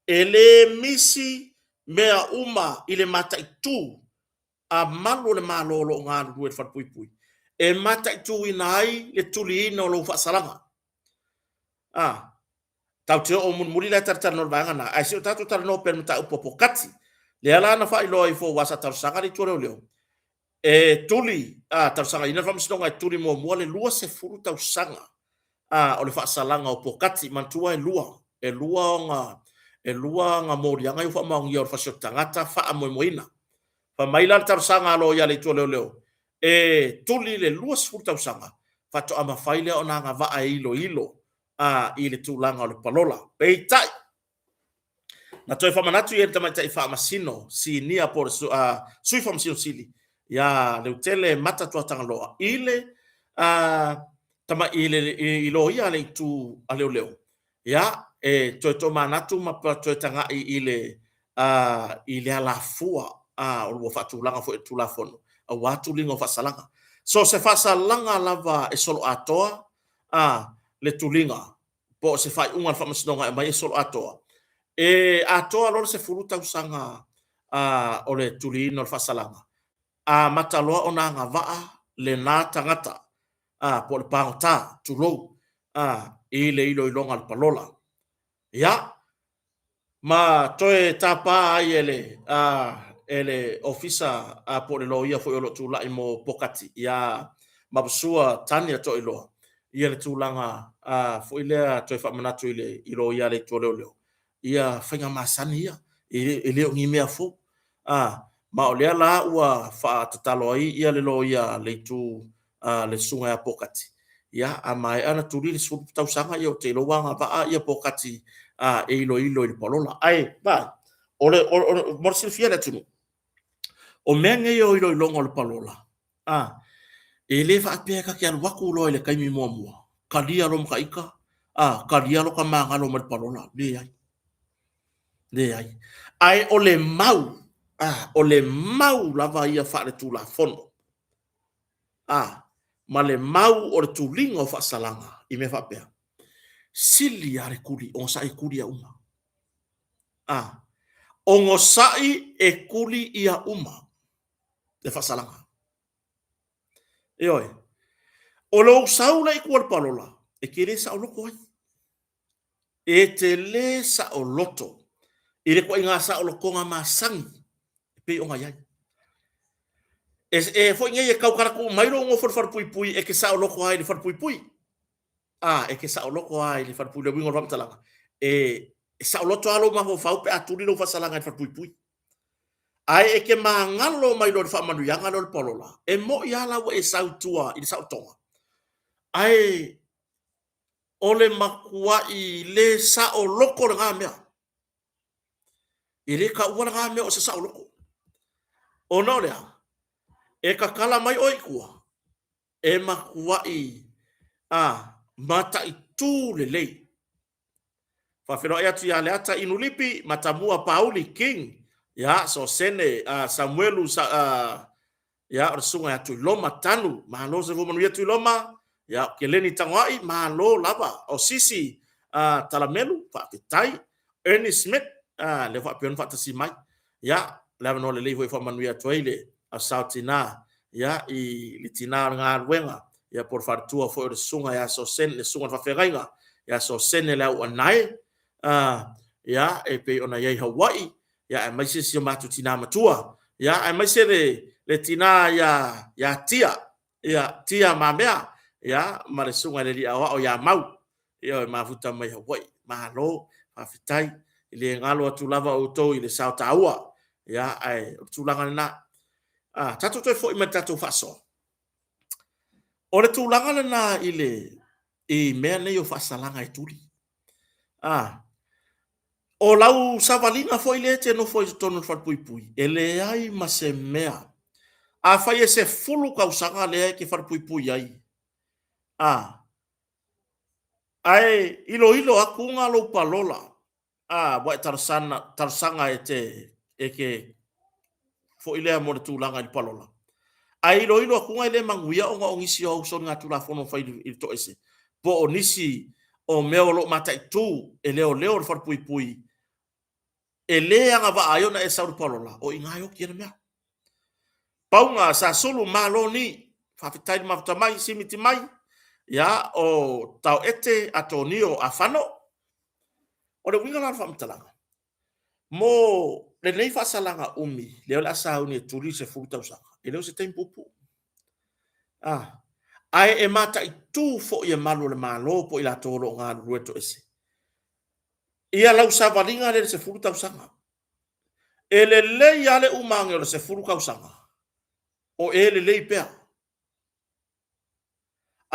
Ele misi mea uma i le mataitu a malo le malolo ngā ruet whapuipui. E mataitu inai le tuli ina o lo fasalanga. Tau teo o muri le tartana no vangana. Ai se o tatu tala no per mata upopo kati. Le ala na whai loa i fo wasa tau sanga ni tuareo leo. E tuli, tau sanga ina whamisinonga e tuli mua le lua se furu tau sanga. O le whaasalanga o pokati mantua e lua nga morianga i whaamaungia o whasio tangata wha moina. Wha maila le tausanga alo ia le tua leo. E tuli le lua sifuru tausanga. Whato ama whaile o nga vaa ilo i le tūlanga o le palola. Peitai. Na toi whamanatu i e tamaitai whaamasino si nia por sui whaamasino sili. Ia le utele matatua tangaloa. Ile tama i lo ia le tu a leo ya e to manatu ma to tanga i le ala fua o lo fatu langa fo tu la fono a watu lingo fasalanga so se fasalanga lava e solo atoa le tulinga po se fai unga fa masnonga mai solo atoa e atoa lo se furuta usanga o le tulino o fasalanga mataloa ona nga va le na tangata po le pangota tulo i le ilo ilonga al palola ya ma toe tapa ai ele ofisa po le loia fo lo tula i mo pokati ya mabsua tania to ilo ia le tulanga fo ile toe fa manatu ile ilo ia le to leo ia fanga masani ia ile ngi mea fo ma ole la ua fa tatalo ia le loia le tu le sunga ya pokati ya amai ana tuli le su tau sanga yo te lo wanga va ia pokati e ilo i palola ai ba ole morsil fiela tunu o menge yo ilo longo le palola e le fa pe ka kia waku lo ile kai mi mo kalia lo mkaika kalia lo ka manga lo le palola le ai ole mau lava ia fa le tu la fondo ma le mau o le tulinga o whaasalanga i me whapea. Sili are kuri, o sai kuri a uma. O ngosai e kuri ia uma. Le whaasalanga. E oi. O lo saula i kua palola. E kere sa o loko ai. E te le sa o loto. I re kua inga sa o loko ngā masangi. Pe o ngai ai. E foi ngai e kau karaku mairo ngo for pui e ke sa o loko ai le for pui e ke sa o loko ai le for pui le wingo ram talanga e sa o loto alo ma fo pe aturi lo fasalanga for pui ai e ke mangalo mai lo fa manu yanga lo polola e mo yala e sa tua i sa tonga ai ole makua i le sa o loko nga mea i le ka ua nga mea o sa o loko o no lea e ka kala mai oi kua. E makuai mata i tū le lei. Whawhero ea tu ia le ata inulipi matamua Pauli King. Ya, so sene Samuelu ya orsunga ya tu loma tanu. Mahalo se vumanu ya tu loma. Ya, ke leni tangwai mahalo lava. O sisi talamelu, whakitai. Ernie Smith, le whapion whatasi mai. Ya, lava no le lei hui whamanu ya tu eile. a sautina ya i le tina nga wenga ya por fartua fo le sunga ya so sen le sunga fa ferenga ya so sen le o nai ya e pe ona ye Hawaii ya mai se si matu tina matua ya ai mai se le tina ya tia mamea ya ma le sunga le dia o ya mau ya mafuta mai Hawaii malo afitai ile ngalo atu lava o to ile sao taua ya ai tulanga na tatu to fo ima tatu faso o le tulanga na ile e mea nei o fasalanga e tuli o lau savalina fo ile te no fo i tonu fa pui pui ele ai ma se mea a fai e se fulu kausanga le ke fa pui pui ai ai ilo akunga lo palola wa tarsanga e ke fo ile mo tulanga i palola ai ilo akunga ile manguia o ngisi o so nga tula fono fa i to ese po onisi o meolo mata tu ele o leo fa pui pui ele anga va ayo na e sa palola o ingayo ki me paunga sa solo maloni fa fitai mai simiti mai ya o tau ete atonio afano o le winga la fa mtalanga mo le nei fa salanga umi le la sa uni tuli se futa usanga ele se tempo pu ai e mata i tu fo ia malu le malo po ila tolo nga rueto ese ia lau sa valinga le se futa usanga ele le ya le umange le se futa usanga o ele le pea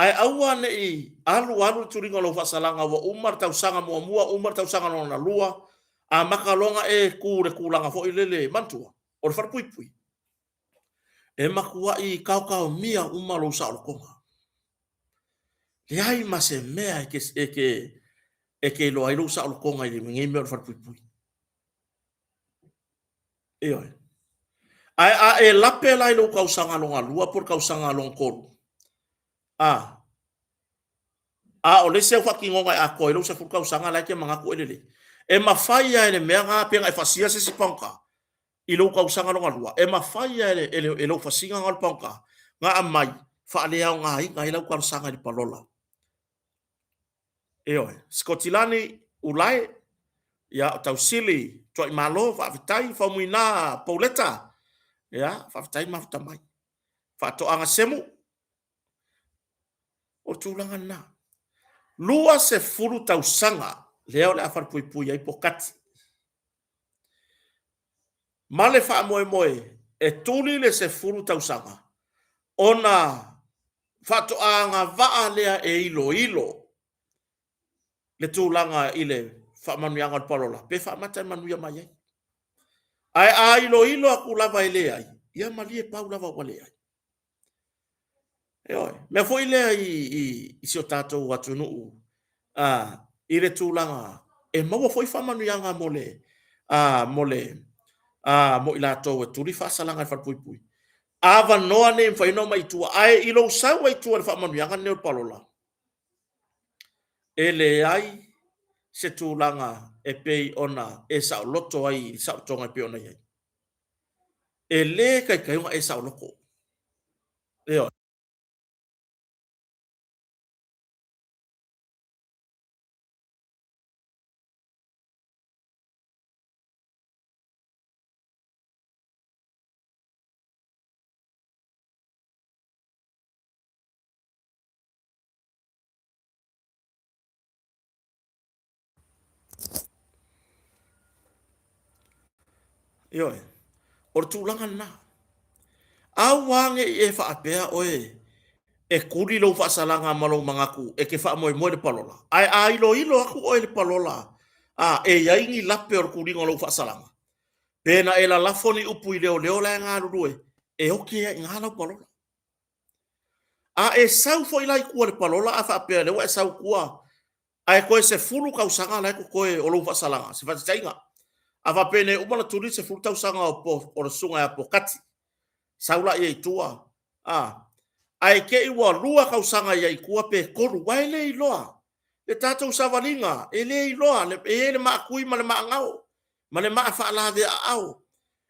ai aua nei alu turinga lo fa salanga wa umar tau sanga mua umar tau sanga no na lua a makalonga e kulanga fo ilele mantua o far pui e makua i kau mia umalo sa o konga le ai ma se mea e ke lo ai lo sa o konga i ngi me o far pui e oi ai e lape lai lo kau sanga longa lua por kau sanga long koru o le se fa kingonga a ko lo se fu kau sanga lai ke manga ko elele e mafai ai le mea nga penga e fasia se si panka i lo kau sanga longa lua e mafai ai e lo fasinga ngal panka nga amai fa le au ngai lo kau sanga di palola e oi skotilani ulai ya tausili to i malo fa vitai fa muina pauleta ya fa vitai mafuta mai fa to anga semu o tulanga na lua se furu tausanga leo le afar pui ai pokati male fa moe e tuli le se furu tausanga ona fa to anga va lea e ilo le tulanga ile fa manuanga palola pe fa mata manuia mai ai ilo aku lava ile ai ia malie paula va wale ai oi me foi le i si o tato watunu i le tulanga e maua foi fa manuanga mo ila to e tuli fa salanga fa pui ava noa ne fa ino mai tua ai ilo sa wai tua fa manuanga ne palola ele ai se tulanga e pei ona e sa loto ai sa tonga pe ona ai ele kai e sa loko eo o tulanga na awange e fa apea oe e kuri lo fa salanga malo mangaku e ke fa mo de palola ai ilo aku o le palola e yaingi lape o kuri ngolo fa salanga pena e la lafoni upu i leo la nga rue e oke e ngala palola e sau foi lai ku le palola a fa apea le wa sau kua ai ko se fulu ka usanga la ko e o lo fa salanga se fa tsainga ava pene umana turi se fulu ta usanga o sunga ya pokati saula e tua ai ke iwa lua kausanga ia ikua pe koru wai le iloa e tatou savalinga e le iloa le e le maakui ma le maangao ma le maafa ala de au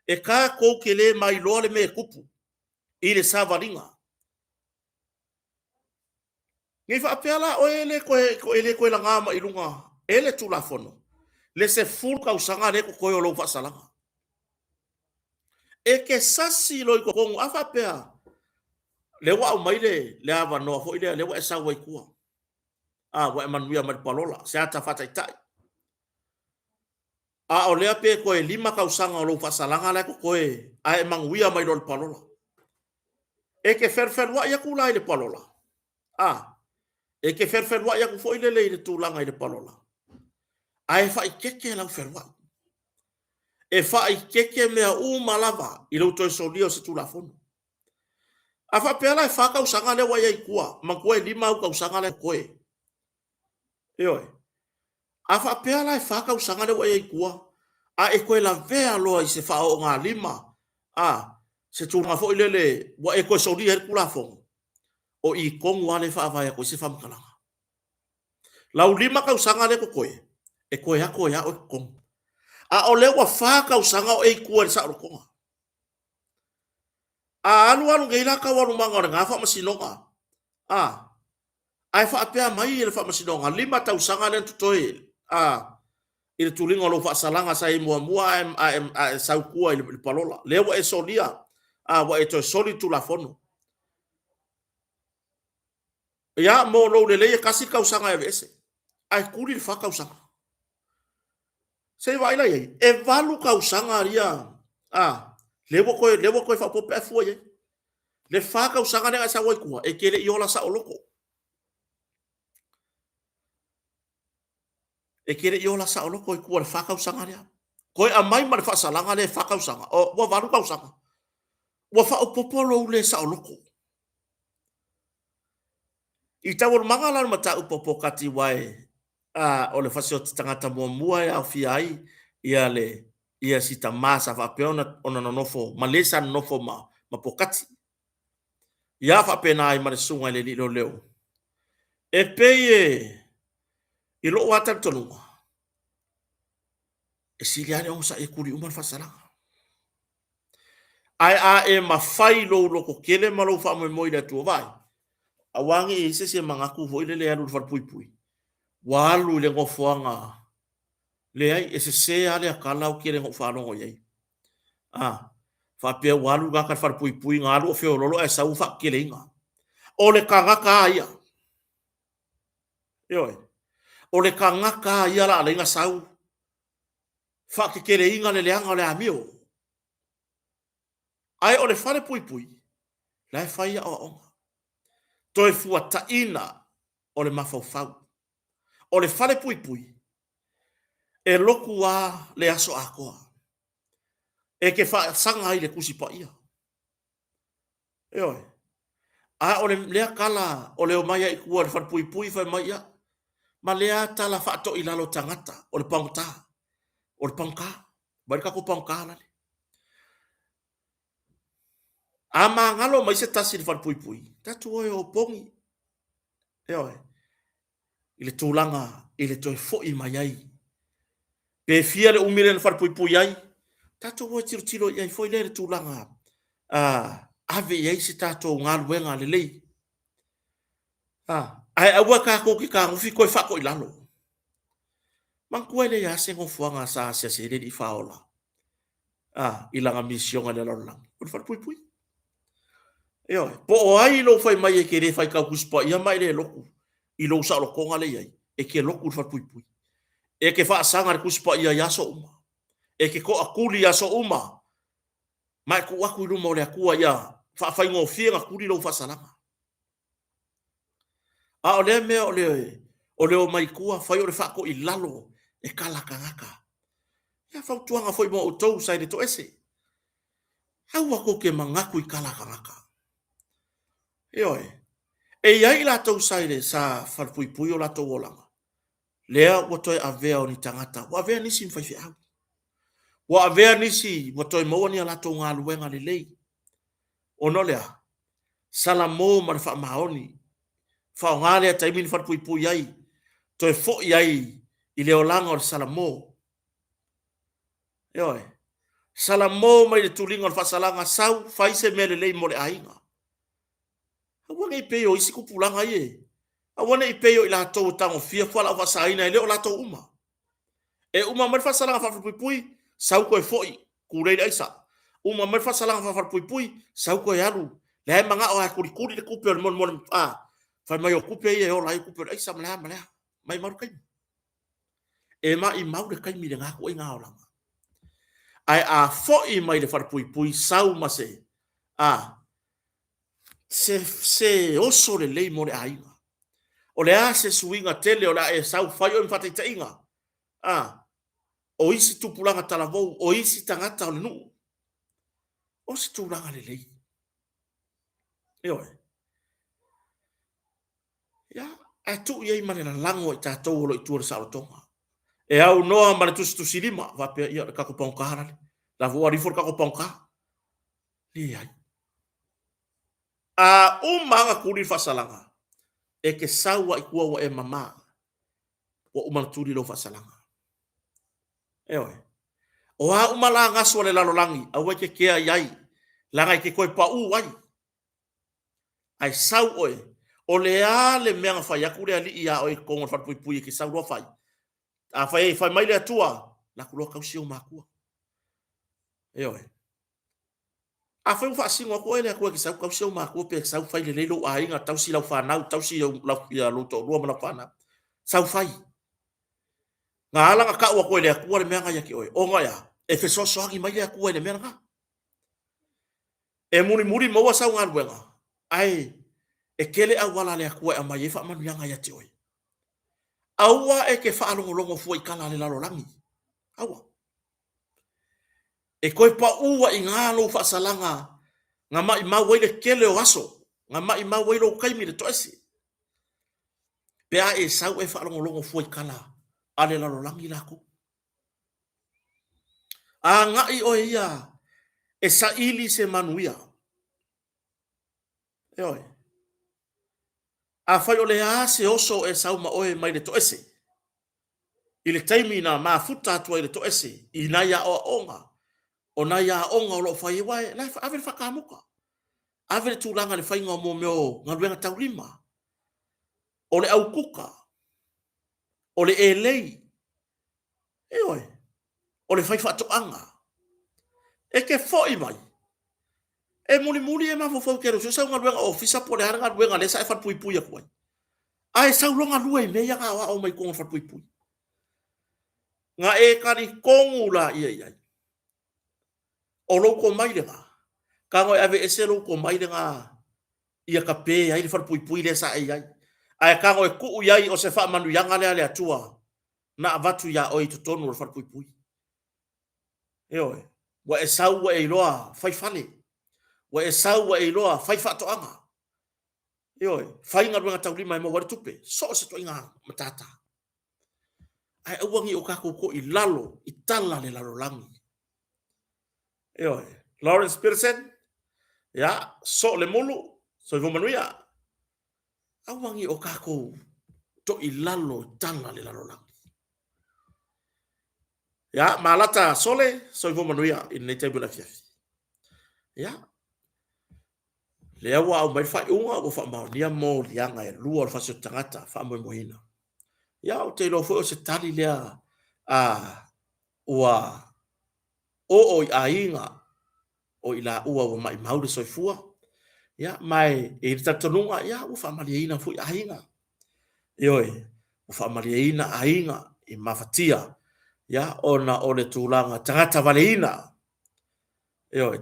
e ka ko ke le mai loa le me kupu i le savalinga. Ngai whaapea o ele koe la ngama i lunga, ele tula fono. Le se fulu ka usanga le ko koe o lo whasalanga. E ke sasi lo i kokongu, a whaapea, le wa umaile, le awa noa fo ile, le wa esa wa ikua. Wa emanuia maripalola, se ata whata itai. O lea pe koe lima ka usanga o lo whasalanga le ko koe, a emanguia mai lo le palola. E ke ferfer wa ia kula i le palola. E ke ferfer wa ia ku fo ile le tūlanga i le palola. A e whai keke lau ferwa. E whai keke mea malava i lau toi solia se tūla fono. A wha pēla e whaka usanga le wa ia i kua, ma koe lima au ka usanga le koe. Eoi. A wha pēla e whaka usanga le wa ia i kua, a e koe la vea loa i se wha o ngā lima, se tūlanga fo ile le, wa e koe solia he kula fono. O i kongu ale wha avaya koe se whamkalanga. Lau lima ka usanga le ko koe, e koe hako ya o kongu. A o lewa whaka usanga o e kua le sa orokonga. A anu ngeila ka waru manga o ngā wha masinonga. Ai wha apea mai i le wha masinonga, lima ta usanga le tutoe. I le tulinga lo wha salanga sa i mua a sau kua i le palola. Lewa e solia, wa e toi soli tu la fono. Ia mo lo le leia kasi ka usanga e vese. Ai kuri le whaka usanga. Sei vai lá aí. E valu ka usanga ria. Lewo koe fa pope fu ye. Le fa ka usanga nga sa wai kua e kele iola sa oloko. E kele iola sa oloko e kua le fa ka usanga ria. Koe a mai ma fa salanga le fa ka usanga. O wa valu ka usanga. Wa fa o popolo le sa oloko. I tawor mangala mata upopo kati wai. O le fasio tangata mua e au fiai ia si tamasa fa peona ona nofo malesa nofo ma pokati ia fa pena ai ma sunga le lilo leo e peye i lo wata tonu e siliane o sa e kuri uma fasala ai e ma fai lo ko kele ma lo fa mo ile tu vai awangi e se mangaku ho ile le alu fa pui walu le ngofoanga le ai e se ale akala o kere ngo fa no ye fa pe walu ga ka fa pui nga lo fe lo e sa u fa kele nga o le kanga ka ia o le kanga ka ia la le nga sa u fa ke kele inga le anga le amio ai o le fa le pui la fa ia o to e fu ta ina o le mafau o le fa le pui e loku a le aso akoa. E ke wha sanga i le kusi pa ia. Eoi. A o le lea kala o leo mai i kua le whanpui whai mai ia. Ma lea tala whaato i lalo tangata o le pangta. O le pangka. Mai kako pangka lale. A ma ngalo mai se tasi le whanpui. Tatu oi o pongi. Eoi. I le tūlanga i le toi fo i mai ai. Pe fia le umire le whanpui ai. Tato wo tiro ia foi le tūlanga. Ave ia se tato ngā luenga le lei. Ai awa ka ko ki ka ngufi koe whako i lalo. Man koe le ia se ngofuanga sa se le di faola. I langa misionga le lalo lang. Ur whanpui. Po o ai lo fai mai e ke re fai ka kuspa ia mai le loku. I lo sa lo konga le iai. E ke loku ur whanpui. E ke wha sanga le kuspa ia yaso uma. E ke ko akuli ya so uma mai ku aku lu mo le akua ya fa fa ngo fienga kuli lo fa salanga o le me o le o mai kua fa yo le fa ko i lalo e kala kangaka ya fa tuanga foi mo o tou sai de to ese au ako ke mangaku i kala kangaka e ia la tou sai de sa fa pui o la to wolanga lea o toi avea o ni tangata wa avea ni sim fa fi au wa avea nisi mo toi mo ni ala to ngā luenga le lei. O no lea, salamo ma fa maoni. Fa ngā lea taimi ni fa pui ai. Toi fo ai i leo langa o salamo. salamo mai le tulinga o fasalanga sau faise mele lei mo le ainga awana i peo isi kupulanga ye awana i peo ila to tango fia fala wa saina ile o la to uma e uma mai fasalanga fa pui sau ko foi kurei aisa uma mai fasalanga fa pui sau ko yaru le manga o kuri kuri le kupe mon mon fa mai o kupe ye o la kupe aisa mala mai maru kai e ma i mau le kai mi le nga ko inga ola ai a foi mai le fa pui sau mase se oso le lei mo le ainga o le a se suinga tele o la e sau fai o mfata itainga o isi tupulanga talavou o isi tangata o le nu o se tūranga le lei ia a tu ia i mane na lango i tātou o lo i tuara sa o tonga e au noa mane tusi lima wapea ia le kako paungkara le la vua rifo le kako paungkara le ai a umanga kuri fasalanga e ke saua i kua wa e mama wa umanaturi lo fasalanga o a umala ngaso le lalolangi a weke kea iai langa i ke koe pa u ai sau oe o le a le mea fai aku le ali ia oe kongo whatpui pui ke sau roa fai a fai mai le atua la kuloa kausi o makua a fai ufa asingo ko ele aku ke sau kausi o makua pe sau fai le leilo a inga tausi lau whanau tausi lau ia luto rua mana whanau sau fai ngā alanga ka ua koe le akua le mea ngai ake oe o ngai e fe so angi mai le akua le mea nga e muri maua sau ngā ruenga ai e kele au wala le akua e mai e wha manu yanga ia te oe aua e ke wha longo fua i kala le lalo langi aua e koe pa ua i ngā lo wha salanga ngā mai mau le kele o aso ngā mai mau lo kaimi le toesi pea e sau e wha longo fua i kala ale lalo langi lako a ngai o ia e sa ili se manuia a fai o le a se oso e sau ma oe mai le toese i le taimi na mafuta atua i le toese i na ia o onga o na ia onga o lo fai wae na ave le whakamuka ave le tūlanga le whainga o mō meo ngā ruenga taurima o le au kuka o le elei o le whai whatoanga e ke foi mai e muri e mafo kero so sa ngā ruenga ofisa po le hara ngā ruenga le sa e whatpui a kuai ai sau longa lua i mea ngā wa o mai konga whatpui ngā e kari kongu la ia o loko mai le ngā ka ngoi ave ese loko mai le ngā ia ka pē ai le whatpui le sa ai ai ka ngoi kuu iai o se wha manu yanga le atua na avatu ia oi tutonu o whatpui wa e sau wa e loa fai fale wa e sau wa e loa fai whatoanga fai ngā runga tau lima e mo wari tupe so se to inga matata ai awangi o kako ko i lalo i tala le lalo langi Lawrence Pearson so le mulu so i vomanuia awangi o kako to i lalo i tala le lalo langi malata sole so i vomanuia i nei teibu la fiafi le awa au mai fai unga o fa maunia mo lianga e lua o fasio tangata fa mo mohina o te lo fo se tali lea ua o i ainga o ila ua o mai maure soifua mai e tatonunga u fa maliina fu ainga u fa maliina ainga i mafatia ona o le tulanga tangata valeina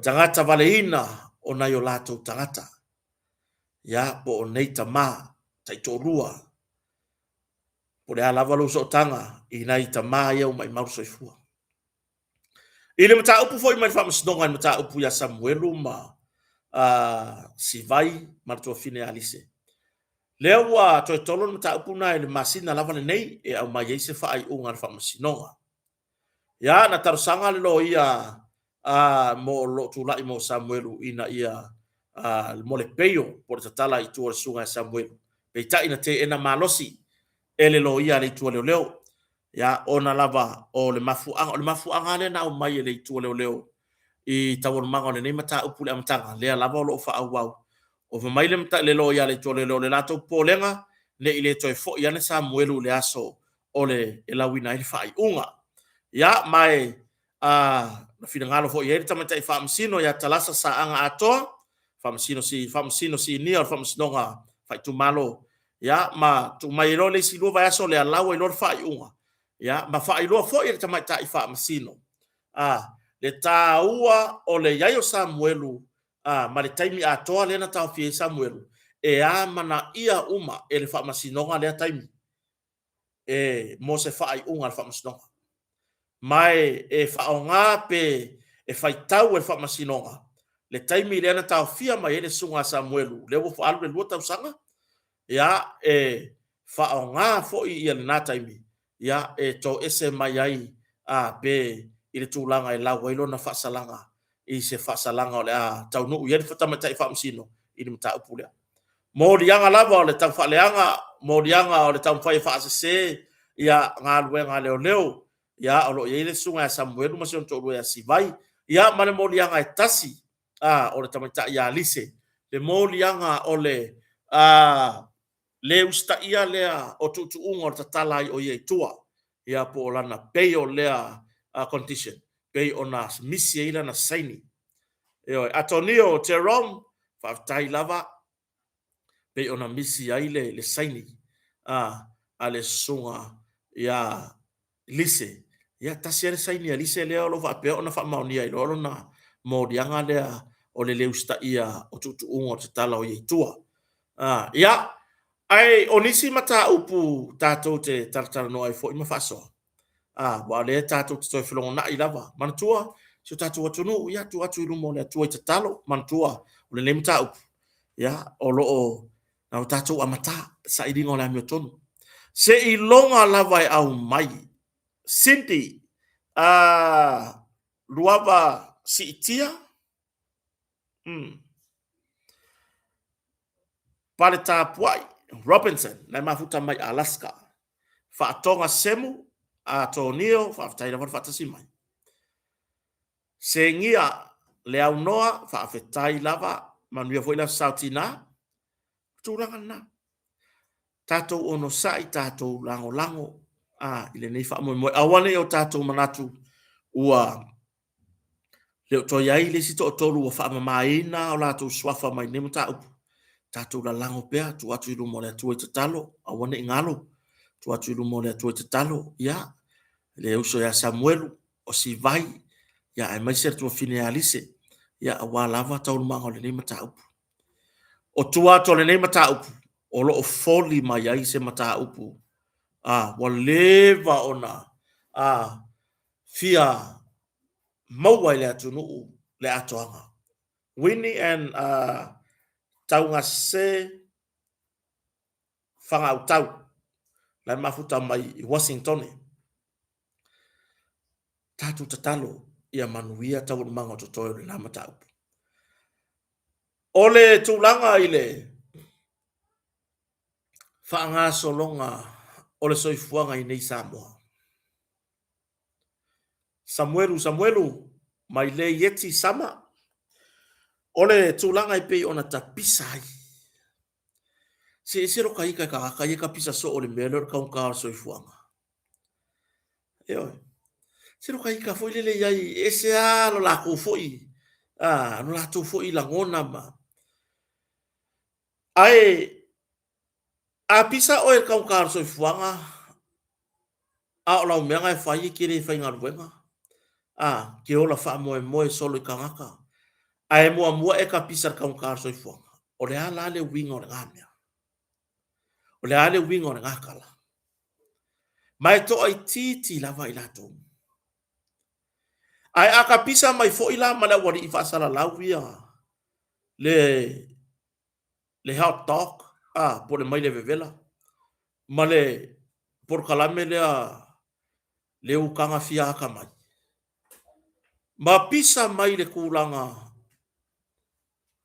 tangata valeina ona yo lato tangata po nei tama taitorua po le ala valo so tanga i nei tama ia o mai mau soifua ile mata upu foi mai famas nonga mata upu ya Samuelu ma sivai marto fine alise lewa to tolon mata upu na ile masina lava nei e au mai se fa ai unga famas nonga na tarsanga le lo ia mo lo tu lai mo Samuelu ina ia mo le peio por tala i tu sunga Samuelu pe ta ina te ena malosi ele lo ia le tu leo ona lava o le mafu anga le na o mai le tu leo I tawon manga le nei mata upule amtanga le lava lo fa au o fa mai le mata le lo ya le to le lo le lato polenga le ile to fo ya le Samuelu le aso ole e la wina i fa unga ya mai na fina ngalo fo ye tamata i fa msino ya talasa sa anga ato fa msino si ni fa msino nga fa tu malo ya ma tu mai lo le si lo va aso le lawa i lo fa unga ya ma fa i lo fo ye tamata i fa msino le taua o le yaio Samuelu ma le taimi atoa le na tau fie Samuelu e mana ia uma e le whaamasinonga lea taimi e mo se whaai unga le whaamasinonga mai e whaonga pe e whaitau e whaamasinonga le taimi le na tau fia mai e le sunga Samuelu le wo whaalu le lua tau sanga ia e whaonga fo i ia le na taimi ia e to ese mai ai pe i le tūlanga i lau wailo na whaasalanga i se whaasalanga o le tau nuu i eri whatamata i whaamsino i ni mta upu lea. Mō rianga lava o le tau whaaleanga, mō rianga o le tau whai whaasese ia ngā luenga leo leo ia o lo i ele sunga e Samuelu masion tō rua si vai ia mane mō rianga e tasi o le tamata i alise le mō rianga o le le usta ia lea o tutuunga o tatalai o iei tua ia po o lana peo lea condition pei ona misi ila na saini Atonio Jerome fa lava pei ona misi aile le saini ale sunga ya lise ya tasiere saini lise le lo fa pe ona fa mauni ai lo na modianga le o le leusta ia o tutu ungo te tala o ye tua ya ai onisi mata upu tato te tartara no ai fo ima faso wa le tato te filongo na ilava mantua so tato watunu ya tu atu ilumo le tu te talo mantua o le lemta upu ya o lo na tato amata sa idingo la miotonu se ilonga lava au mai Cindy luava sitia pale tapuai Robinson na mafuta mai Alaska fa tonga semu Atonio fa taira fa tasimai sengia le au noa fa fetai lava manuia foi la sautina turanga na tato ono sai tato lango ile nei fa mo awane o tato manatu ua le to yai le sito tolu fa maina o la to swafa mai ne mata tato la lango pe tu atu lu mo le tu te talo awane ngalo tu atu lu mo le tu te talo ya le uso ya Samuelu o si vai ya ai mai ser tu finalise ya awala va tau mango le mata o tu atu le mata o lo foli mai ai se mata wa leva ona fia maua le atunu le atoanga Winnie and taunga se fanga utau la mafuta mai Washington tatu tatalo ia manuia tau manga totoyo le mata ole tulanga ile fanga solonga ole soifuanga i nei Samoa Samuelu mai le yeti sama ole tulanga i pei ona tapisai se ro kai ka pisa so ole melor ka soifuanga se ro kai ka foi le yai ese lo la ko foi no la to foi la ngona ma ai a pisa o ka soifuanga o la menga fai ki re fai ngarwenga ke ola fa mo solo kangaka ai mo e ka pisa ka soifuanga o le ala le wingo ngamia o le ale wingo ngakala mai to ai titi la vai lato ai aka pisa mai fo ila mala wali i fasala lawia le hot dog por mai le vevela male por kalame le ukanga fia aka mai ma pisa mai le kulanga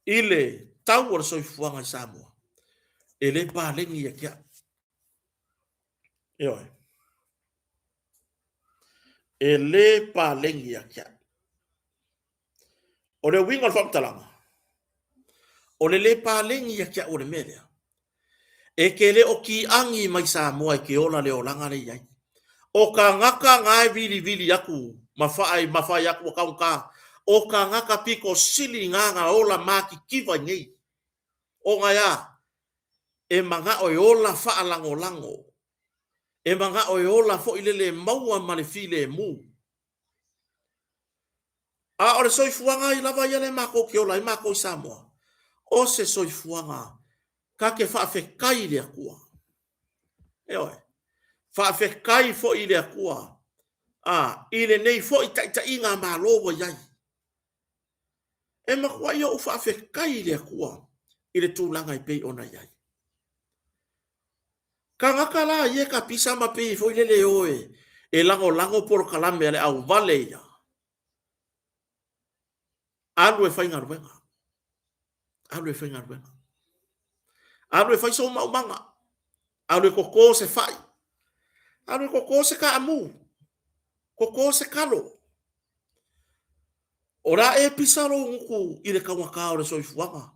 ile tau o soifuanga Samoa ele pa lengi ya kia ele pa lengi ya kia O le winga le whamtalanga. O le palengi ya kia o le mele. E ke le o ki angi mai Samoa ke ola le olanga le iai. O ka ngaka ngai vili yaku. Mawhai yaku o kaunka. O ka ngaka piko sili nganga ola maki kiva ngei. O ngaya. E manga o ola faa lango. E manga o ola fo ilele maua male file mu. A ore soifuanga I lava ia le mako ke ola I mako I Samoa. O se soifuanga. Ka ke faa fe kai le akua. E oe. Faa fe kai fo I le akua. Ile nei fo I ta inga malo iai. E makua ia o faa fe kai le akua. Ile tūlanga I pei ona iai. Ka ngaka la ia ka pisa ma pei fo ile le oe. E lango por kalame ale au vale ia. Alu e whainga ruenga. Alu e whainga ruenga. Alu e whai so maumanga. Alu e koko se whai. Alu e koko se ka amu. Koko se kalo. Ora e pisaro nguku I le kawaka o le soifuanga.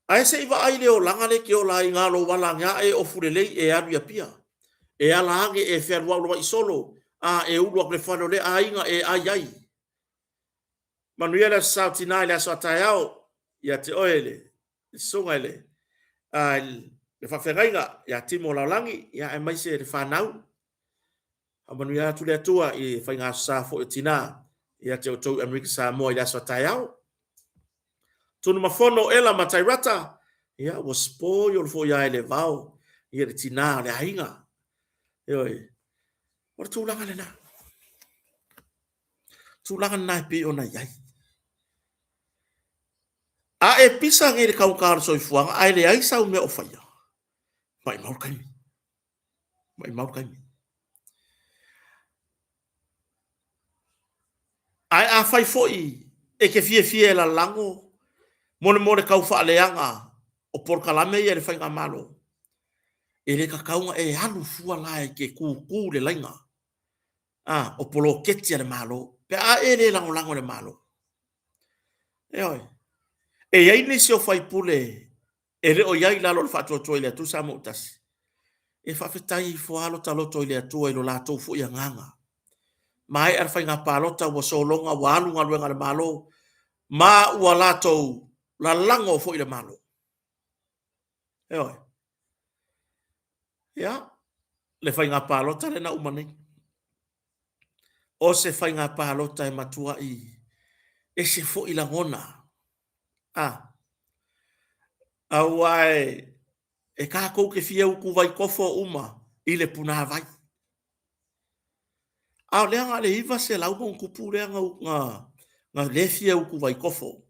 Ai se iwa ai leo langa le ke o la inga lo wala ngā e ofurelei e aru ia pia. E ala ange e wherua ula I solo. E ulu le whano le a inga e ai. Manuia le sautina le aso atai au. Ia te oele. Sunga ele. Le whawhengainga. Ia timo laulangi. Ia e maise le whanau. Manuia tu le atua I whainga sa fo e tina. Ia te o tau Amerika Samoa I le aso atai au. Tunu mafono ela matai rata. Ia was spoil fo ia ele vau. Ia le tina le ainga. Ioi. Ora tūlanga le na. Tūlanga nai pe ona iai. A e pisa ngere kaukara soifuanga. A ele ai sau mea o whaia. Mai maur kaimi. Mai maur kaimi. Ai a whai foi. E ke fie la lango. Mone kau wha leanga. O por kalame ia le whainga malo. E le kakaunga e halu fua lai ke ku le lainga. O polo ketia le malo. Pe a e le lango le malo. E oi. E iai nisi o whai pule. E re o iai lalo le whatua toi le atu sa mo utasi. E whawhetai fualo talo toi le atua I lo lato fu ia nganga. Mai ar whainga palota wa solonga wa alunga luenga le malo. Ma ua lato la lango fu ile malo. E oi. Ia. Le whainga palota le na umane. O se whainga palota e matua I. E se fu ila ngona. Awai. E ka kou ke fia uku vai kofo uma. I le puna vai. Ao leanga le iwa se lau kong kupu leanga nga le fia uku vai kofo.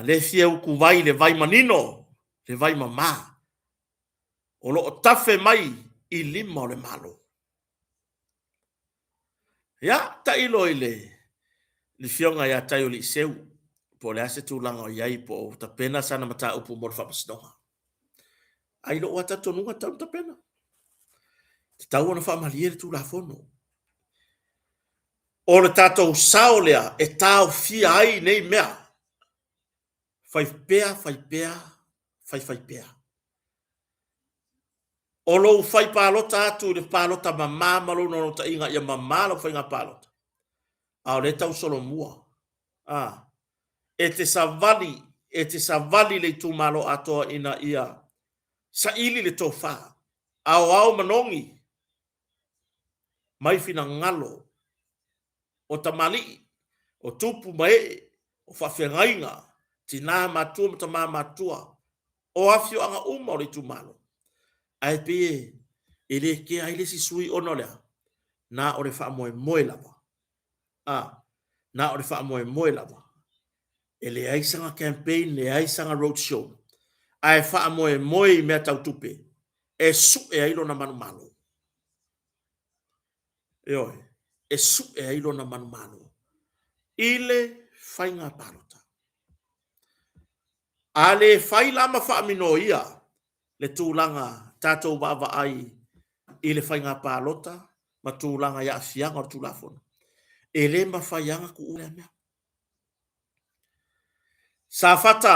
Le fia uku vai le vai manino. Le vai mama. O lo o tafe mai I lima o le malo. Ya, ta ilo ile. Ni fionga ya tayo li seu. Po le ase tūlanga o iai po ta pena sana mata upu mo le whapasinonga. Ai lo wata tonunga tau ta pena. Te tau ana whamaliere tū la fono. O le tātou sao lea e tāu fia ai nei mea. Fai pea. O lo fai palota atu le palota mamama lo no ta inga ia mamala fai nga palota. A le tau solo mua. E te savali le tu malo atoa ina ia. Sa ili le tofa. Au manongi. Mai fina ngalo. O tamali. O tupu mai. O whawhengainga. Tina matua mata matua. O afio anga uma o le tu malo. Ai pe ele ke ai le si sui ono lea. Na o le wha moe lava. Na o le wha moe lava. Ele ai sanga campaign, le ai sanga roadshow. Ai wha moe mea tau tupe. E su e ailo na manu malo. E su e ailo na manu malo. Ile whainga parota. Ale whai lama wha mino ia. Le tūlanga tātou wawa ai. Ile whainga parota. Ma tūlanga ia fianga o tūlafona. e le mafaianga ku ule mea. Sa fata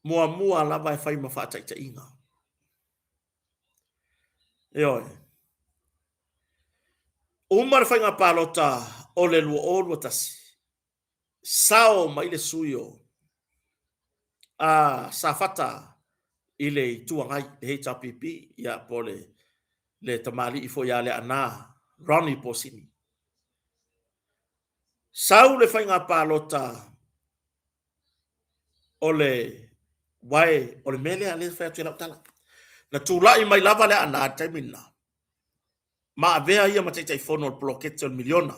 mua lava e fai mafata ita inga. Eoi. Umar fai ngā pālota o le lua o tasi. Sao ma ile suyo. Sa fata ile tuangai le HRPP ya pole le tamali ifo ya le ana Ronnie Posini. Sau le fai ngā pālota o le wai o le mele a le fai atu lau tala. Na tūlai mai lava le ana taimina. Ma avea ia mataitai fono o plokete o miliona.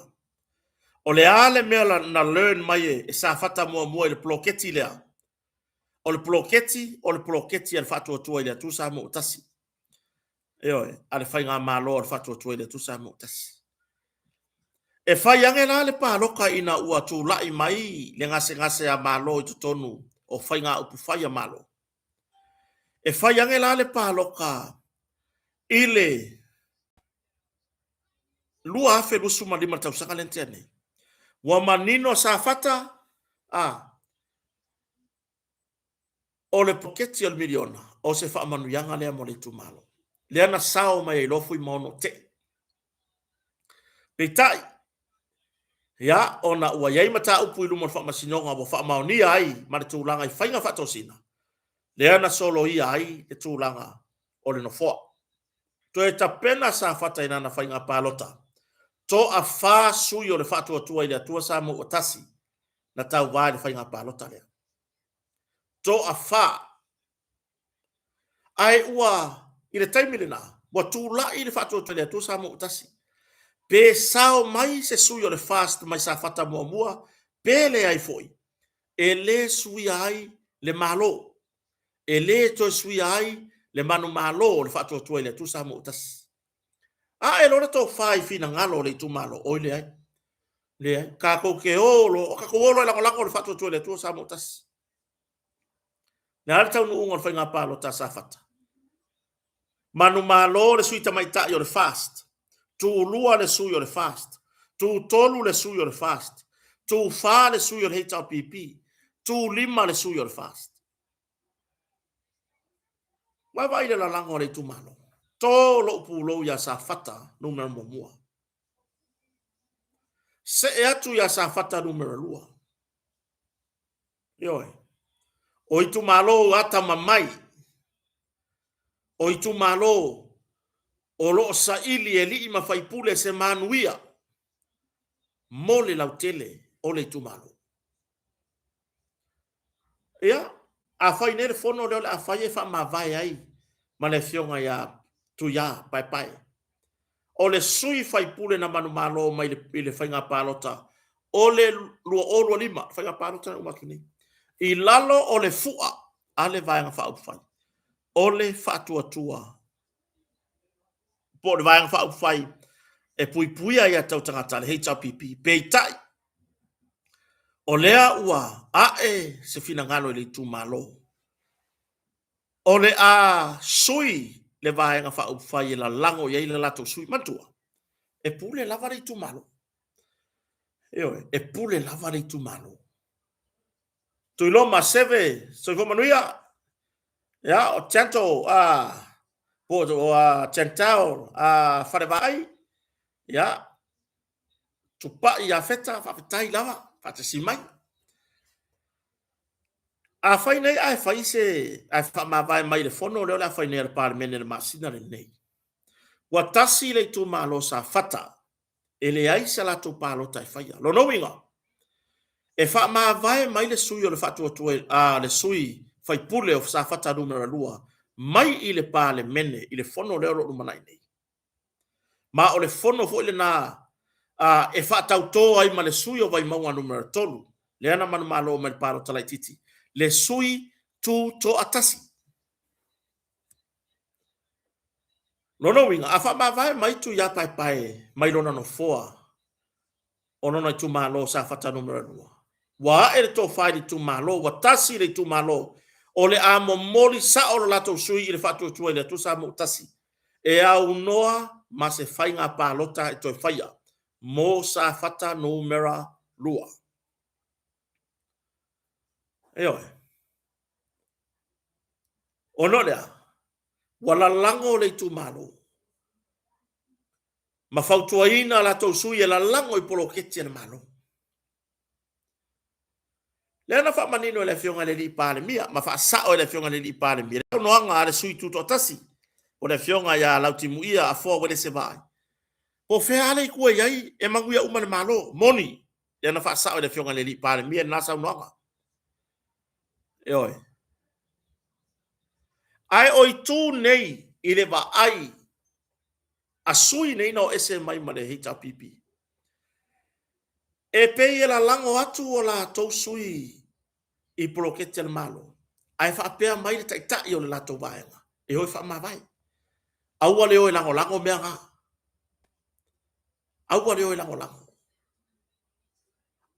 O le ale mea na learn mai e sa fata mua le ploketi lea. O le ploketi al fatu atua ile atu sa mo tasi. Eoi, ale fai ngā malo al fatu atua ile atu sa mo tasi. E fai ange la le pāloka ina ua tūlai mai le ngase a malo i tutonu o fai ngā upu fai a malo. E fai ange la le pāloka ile lua afe lusu malima tau sanga lentene. Wa manino sa fata o le poketi al miliona o se fa manu yanga lea mo le tumalo. Leana sao mai e lofu i maono te. Peitai. Ya ona ua yai mata upu ilu mo fa masinonga wo fa maoni ai ma le tūlanga i whainga fatosina. Leana solo i ai le tūlanga o le nofoa. To e tapena sa fata ina na whainga pālota. To a fa sui o le fatu atua i le atua sa mo otasi na tau vai le whainga pālota lea. To a fa ai ua i le taimile na wa tūla i le fatu atua i le atua sa mo otasi. Pe sao mai se sui o le fast mai sa fata mua pe le ai foi. E le sui ai le malo. E le to sui ai le manu malo le fatu atua i le atua sa mo otasi. E lona to fai fina ngalo le tu malo o le ai. Le ai ka ko ke olo ka ko olo la ko le fatu tu le tu sa motas. Na alta no un fa nga palo ta sa fata. Manu malo le suita mai ta yo le fast. Tu lua le su yo le fast. Tu tolu le su yo le fast. Tu fa le su yo le HRPP. Tu lima le su yo le fast. Wa vai le la lango le tu malo. To lo pulo ya sa fata numero mua. Se e atu ya sa fata numero lua. Yoi. O itu malo ata mamai. O itu malo o lo sa ili e li ima faipule se manuia. Mole lautele o le itu malo. Ia. A fai nere fono leo a fai e fa ma vai ai. Ma le fionga ya tu ya pai. O le sui fai pule na manu malo mai le whainga pālota. O le lua lima whainga pālota na umakini. I lalo o le fua a le vaianga whaupwhai. O le whatuatua. Po le vaianga whaupwhai e puipuia ia tau tangata le HRPP. Peitai. O lea ua se fina ngalo le tu malo. O le sui le vaenga whaupwhai e la lango ia ila lato sui matua. E pule lava tu malo. E pule lava tu malo. Tu lo ma seve, so ko manuia. Ya, o tanto po tentao fare vai. Ya. Tu pa ia feta fa tai lava, fa te simai. A fai nei ai fai se fa ma vai mai le fono le la fai nei par mene le masina le nei. Wa tasi le tu malo sa fata. Ele ai sa la tu palo tai fai. Lo no winga. E fa ma vai mai le sui o le fatu atu le sui fai pule o sa fata numero lua. Mai i le pa le mene i le fono le lo manai nei. Ma o le fono fo le na e fa tau to ai ma le sui o vai maua numero tolu. Le ana manu malo mai palo talai titi. Le sui tu to atasi. Lono winga, a fa ma vai mai tu ya pai mai lona no foa. Ono na tu malo sa fata numero lua. Wa e to fai di tu malo, wa tasi le tu malo. O le amo moli sa o lato sui i le fatu tu le tu sa mo tasi. E a unoa ma se fai nga palota e to faia. mo sa fata numera lua. Eo. Ono lea, wala lango le tu malo. Ma fautuaina la tau sui e la lango I polo keti na malo. Le na fa manino le fionga le li pale mia, ma fa sao le fionga le li pale mia. No anga le sui tu tasi. O le fionga ya lautimu ia a fo le se vai. Po fe ale ku ai e manguia uma le malo, moni. Le na fa sao le fionga le li pale mia na sa no anga. E oi. Ai oi tu nei I le va ai. A sui nei no ese mai ma le hita pipi. E pe e la lango atu o la tau sui I prokete le malo. Ai fa pea mai le tai o le lato vaenga. E hoi fa ma vai. Aua leo e lango mea ngā. Aua leo e lango.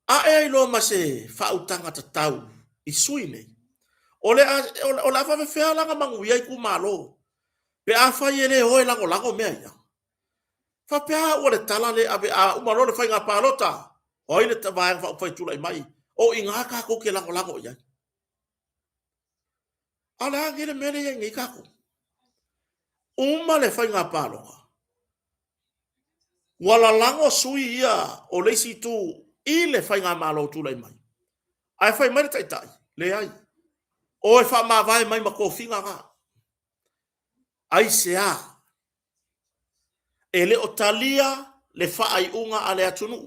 A e ai loa ma se whautanga ta tau I sui nei. O le afa me whea langa mangu iai ku malo. Pe a whai e le hoi lango mea ia. Fa pea ua le tala le a umaro le whai ngā pālota. Hoi le ta vaenga whai tula I mai. O I ngā kako ke lango iai. Ala ngere mele iai ngai kako. Uma le whai ngā pāloka. Wala lango sui ia o leisi tu I le whai ngā malo tula I mai. Ai whai mai tai le ai. O e wha maa vai mai ma kōwhinga ngā. Ai se a. E le o talia le wha ai unga a le atunu.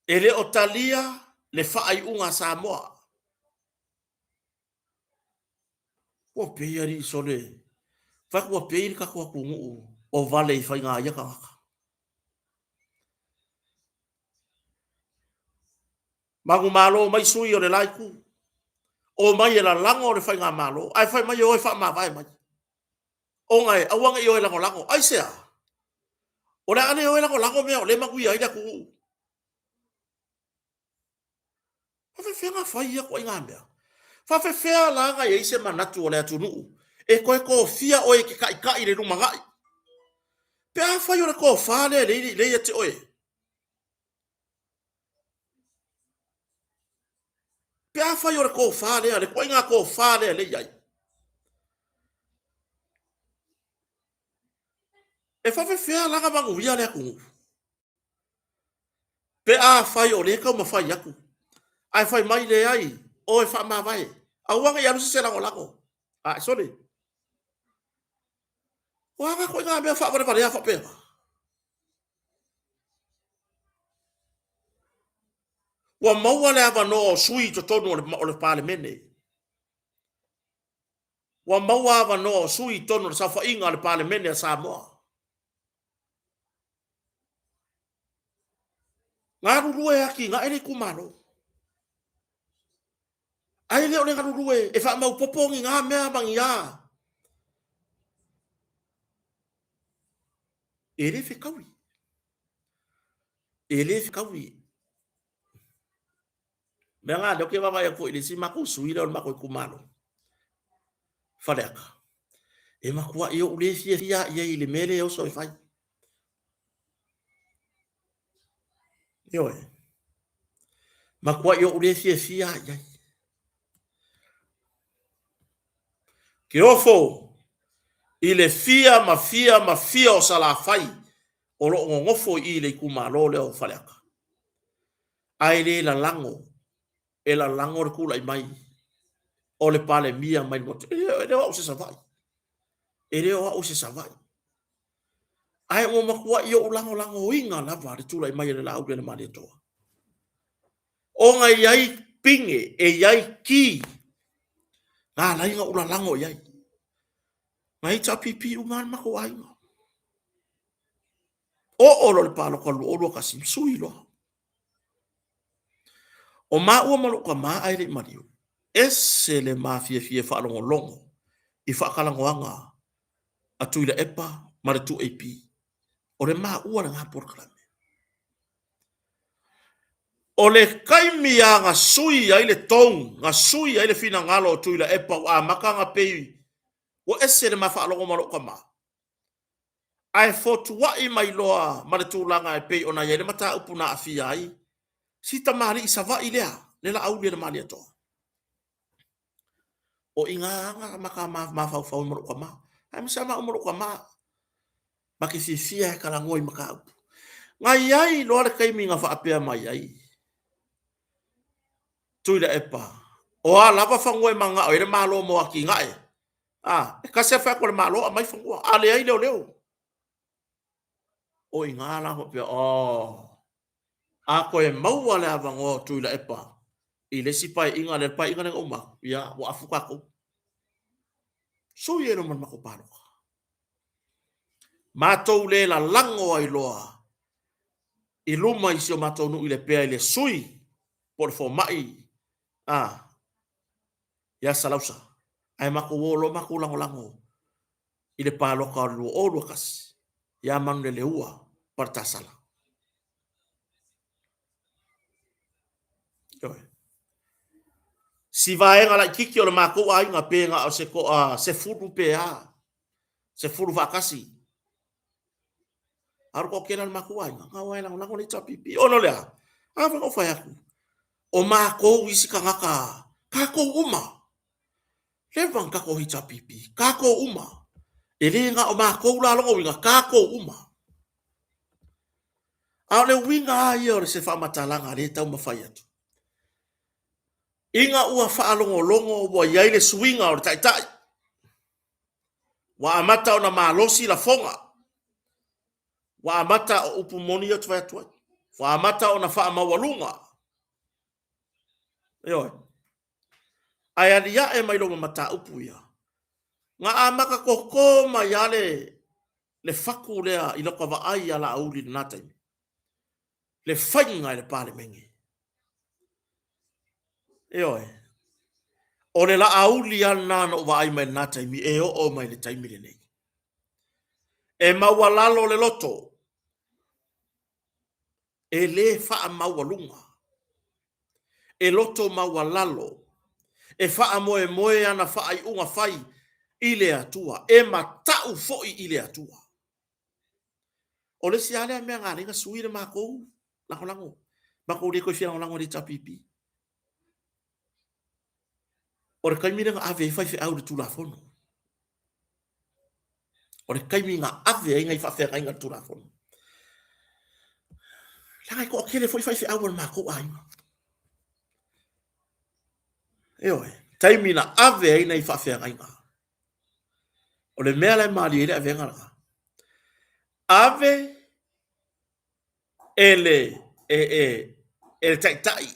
E le o talia le wha ai unga Samoa. Ua pēia ri sole. Whai kua pēiri ka kua kungu o vale I whai ngā iaka ngaka. Mangu malo mai sui o le laiku. O mai e la lango o le whai ngā malo. Ai whai mai o e wha maa vai mai. O ngai, awanga I o e lango. Ai sea. O le ane o e lango mea o le magui aida kuhu. Whawhewhenga whai ia kua inga mea. Whawhewhea langa e ise manatu o le atunu. E koe ko fia o e ke kai le runga ngai. Pea whai o le ko whale le ia te oe. Pea whai o le ko whale le koe inga ko whale le iai. E whawhewhea langa mangu ia le akungu. Pea whai o le kau ma whai aku. Ai whai mai le ai. O e wha maa vai. Awanga I anusi se lango. Ah, sorry. Wanga koe ngā mea wha wale a whapea. Wa maua le awa no sui to tonu o le parlemene. Wa maua awa no sui tonu o sa whainga o le parlemene a Samoa. Ngā rurue aki, ngā ere kumaro. Ai leo le ngā rurue, e wha mau popongi ngā mea bangi a. E le whikauri. E le whikauri. Mea ngā leo ke wawa e ko i le si mako sui leo mako I kumaro. Whareaka. E makua i o ule fia i le mele o so I whai. Ioe. Makua i o ule fia i ai. Ke ofo I le fia ma fia o sala fai o lo ngofo I le kumaro le o whareaka. Ai le la lango. E la lango re kula I mai. O le pale mia mai mote. E reo au se savai. E reo au se savai. Ai o makua I o lango inga lava re tula I mai le lau le mani toa. O ngai iai pinge e iai ki. Ngā lainga ula lango iai. Ngai ta pipi uman mako ainga. O olo le palo kalu olo kasi sui loa. O ma ua malo ka ma aere mariu. Ese le ma fia whaalongo longo. I whaakalango anga. A tuila epa ma le tu AP. O le ma ua le ngā porkalame. O le kaimi a ngā sui ai le tong. Ngā sui ai le fina ngalo o tuila epa. A maka ngā pei. O ese le ma whaalongo malo ka ma. ai fotua I mai loa ma le tūlanga e pei ona yele mata upuna afia ai. Si ta mali isava ilea, le la au le mali ato. O inga maka ma fau fau mo kwa ma. Ai misa ma mo kwa ma. Ma ki fia kala ngoi maka upu. Ngai ai loa le kaimi nga fa apea mai ai. Tuila epa. O a lava fangoi manga o ele malo mo aki ngai. E kasi fa ko le malo a mai fangua. A le ai leo leo. O inga la ho pe a ko e maua le avango tuila epa. I le sipai inga le pai inga le uma. Ia o afuka ko. So ye no man mako palo. Matou le la lango ai loa. I luma I sio matou nu I le pea I le sui. Por fo mai. Ya salausa. Ai mako wolo mako lango lango. I le palo ka lu o lu kas. Ya man le ua partasala. Si vai ngala kiki o le mako ai nga pe nga o se ko se furu pea. Se furu vakasi. Aru ko kena le mako ai nga wai lango lango le tapipi. Ono lea. Ava ko fai aku. O mako isi ka ngaka. Kako uma. Levang kako hita pipi. Kako uma. Ele nga o mako la longo winga. Kako uma. Au le winga ai o se fa matalanga le tau mafai atu. Inga ua fa longo longo wa yai le swinga o tai tai. Wa amata o na malosi la fonga. Wa amata o upumoni o tuai tuai. Wa amata o na fa mawalunga. Yo. Ai alia e mai longa mata upu ia. Nga amaka koko ma yale le faku lea I loko wa ai ala auli na tai. Le fainga le pale mengi. Eoi. O le la auli ana no wa ai mai na tai mi e o mai le tai mi le nei. E mawalalo le loto. E le faa mawalunga. E loto mawalalo. E faa moe ana faa I unga fai ile atua. E matau foi ile atua. O le si ale a mea ngā ringa sui le mākou. Lako lango. Mākou le koe whianga lango le tapipi. O le kaimina ngā ave fai au le tula fono. O le kaimina ngā ave ai ngai fai inga tula fono. Langai ko kele fai au le mākou ai. Eoe. Taimina ave ai ngai fai inga. O le mea lai maali ele ave ngā. Ave ele tai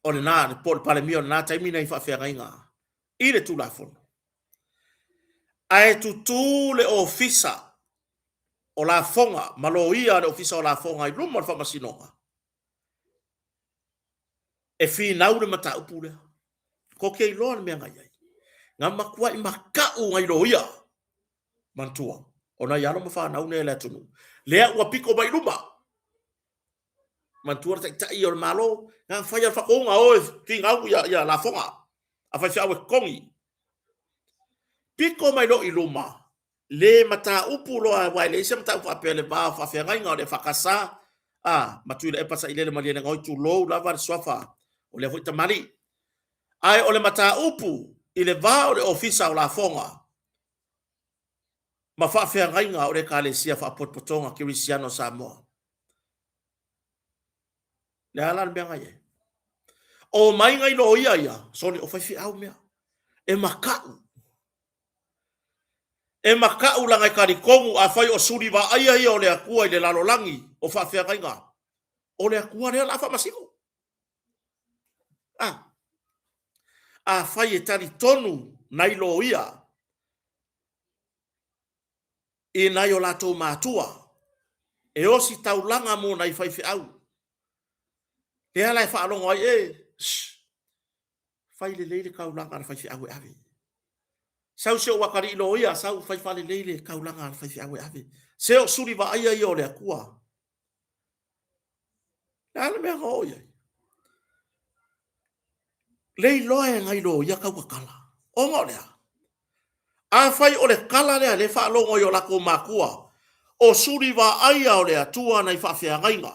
o le nā le pole pale mio nā taimina I fai inga. Ile tula fono. Ai tutu le ofisa o la fonga, maloia le ofisa o la fonga I luma le whamasinonga. E fi nau le mata upu lea. Ko kei loa le mea ngai ai. Ngā makua I makau ngai loia. Mantua. O na ialo mawha nau ne le tunu. Lea ua piko mai luma. Mantua le tai o le malo. Ngā whai al whakonga o e ki ngau ia la fonga. A whai whiawe kongi. Piko mai lo I luma. Le mata upu loa wai le isa mata upu apea le vā whawhia ngai ngau le whakasa. Matui le epasa I le malia na ngoi tu lou lava le swafa. O le huita mari. Ai o le mata upu I le vā o le ofisa o la fonga. Ma whawhia ngai ngau le ka le sia whapotpotonga Kirisiano Samoa. Le ala le mea ngai e. O mai ngai lo ia. Soni o whaifi au mea. E makau. E makau langai kari kongu a whai o suri wa aia o le akua I le lalolangi o whawhia ngai ngā. O le akua rea la whamasiko. A whai e tari tonu nai lo ia. E nai o lato mātua. E osi taulanga mo nai whaifi au. E ala e whaalongo ai whai le leile kaulanga na whaifi au e ave. Sau seo wakari I lo ia, sau whai whale leile kaulanga na whaifi au e ave. Seo suri wa aia I o le akua. Le ala mea ngā oia. Lei loa e ngai lo ia kau wakala. O ngā lea. A whai o le kala lea le whaalongo I o lako makua. o suri wa aia o le atua na i whawhiangainga.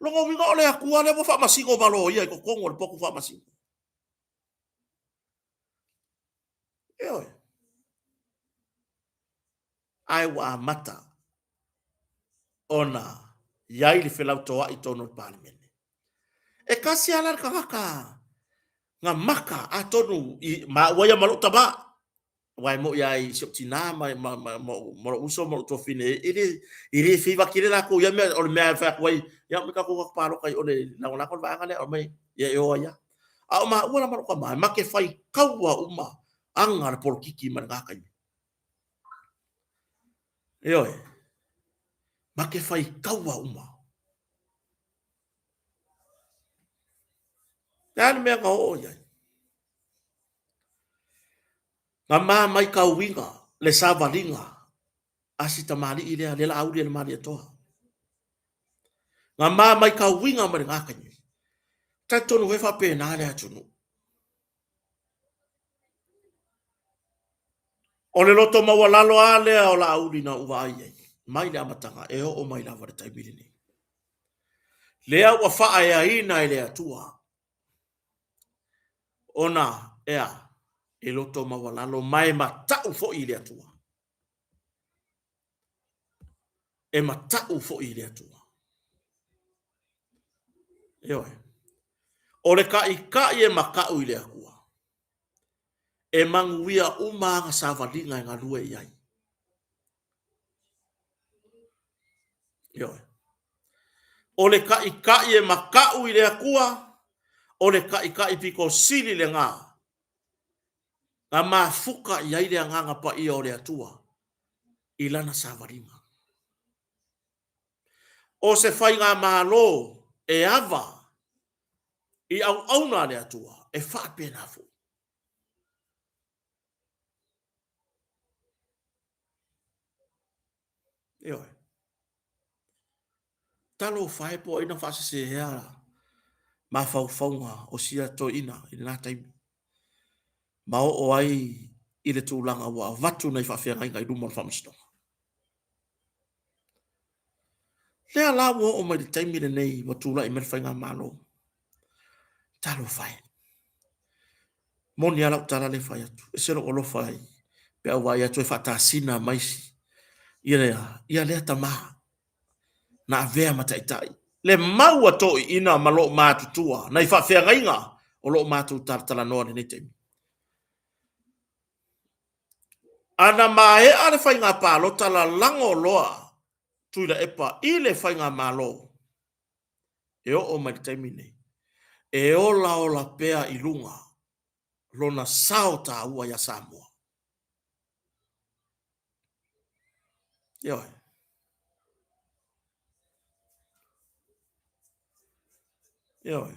Longo winga o le akua le mo whamasingo malo ia i kokongo le poku whamasingo. Eoi. Ai wa mata ona iai le whelau toa i tono parliament. E kasi ala kakaka nga maka a tonu i ma waya malu taba. Wai mo iai siop tina mo uso mo to fine ili fiva kile la ko ya me o me fa wai ya me ka ko paro kai o le na ko va ngale o me ya yo ya. A ma wala malu ka ma ke fai kaua uma anga por kiki man ga kai. Yo. Ma ke fai kaua uma. Dan me ka o ya. Nga mai ka winga le savalinga asita mali ile le la audio le mali to. Nga mai ka winga ma nga kanyi. Ta tonu we fa pe na le atunu. O le loto mawalalo ale o la auli na uwa ai. Mai le amatanga e o mai la va tai bilini. Lea wa fa ai ina ile atua. Ona ea e loto mawalalo mai matau fo ile atua. E matau fo ile atua. Eoi. O le ka e makau ile akua. E manguia umanga savalinga nga lue iai. Eoi. O le ka e makau ile akua. O le ka i piko sili le ngā. Nga mafuka iai le nganga pa ia o le atua. Ilana savalinga. O se fai ngā malo e ava. I au auna le atua. E wha pena fu. Eoi. Talo fai po ina fasa se hea. Ma faufaunga o sia to ina. Ina nā taimi. Ma o ai i le tūlanga wa vatu nei whawhiangai ngai rumon whamastonga. Lea la wo o mai le taimi le nei wa tūla i mera whainga malo. Talo fai. Moni ala utala le fai atu. E sero olo fai. Pe au vai atu e whatasina maisi. Ia lea tamaha. Na avea mataitai. Le maua to ina malo mātutua. Nei whawhiangai ngā o lo mātu tartala noa le nei taimi. Ana mae ale fai ngā pālo tala lango loa tuila epa i le fai ngā mālo. E o mai taimi nei. E o la pea i lunga. Lona sao ta ua ya Samoa. Ioi. Ioi.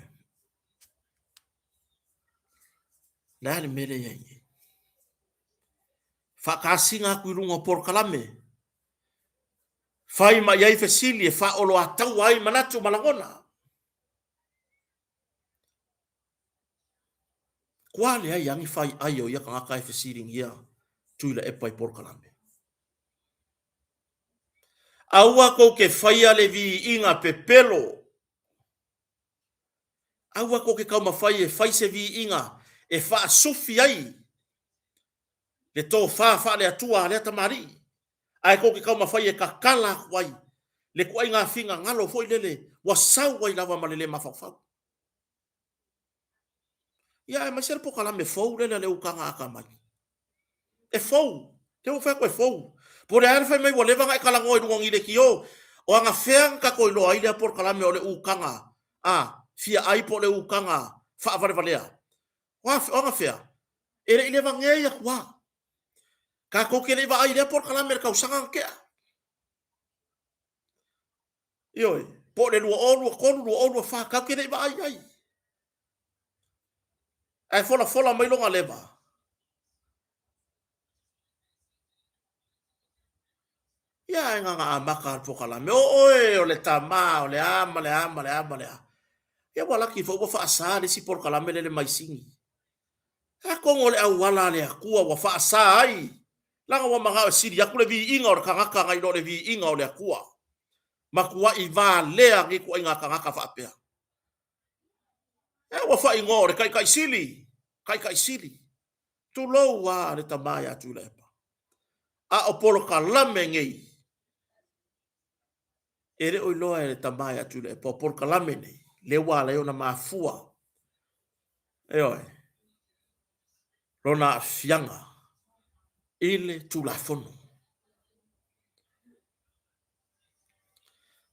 Nāne mere iai. Whakasinga kui lunga por kalame. Fai ma iai fesili e wha olo atau ai manatu malangona. Kuale ai yangi fai ai o ia kangaka e fesili ngia tuila e pai por kalame. Aua ko ke fai ale vi inga pepelo. Aua ko ke kauma fai e fai se vi inga e wha sufi ai. Le tō wha le atua le atamari. Ai ko ke kauma fai e kakala wai. Le kuai ngā whinga ngalo foi lele. Wa sau wai lawa malele mawhawhau. Ia e masere po kalame fau lele le ukanga aka mai. E fau. Te o wheko e fau. Po le aere fai mai wa lewa ngai kalango i nuang i le ki o. O anga wheang kako i loa i le por kalame o le ukanga. Fia ai po le ukanga. Wha avarewalea. O anga whea. Ele i lewa ngei a kua. Ka koke le va ai le por kalame le kausanga kea. Ioi. Po le lua o konu lua o lua wha. Ka koke le va ai ai. Ai fola mai longa lewa. Ia e nganga a maka al pokalame. O le tama, o le ama. Ia wala ki fo fa asa le si pokalame le mai singi. Ha kongo le au wala le akua wa fa asa ai. langa wa manga siri ya kule vi inga o kangaka ngai do le vi inga o le akua makua i va lea ngi ko inga kangaka fa apea e wa fa ingo re kai kai sili tu lo wa le tamaya tu le pa a o polo kalame ngai ere o loa le tamaya tu le pa polo kalame nei le wa le ona mafua e oi rona fianga ile tu la fono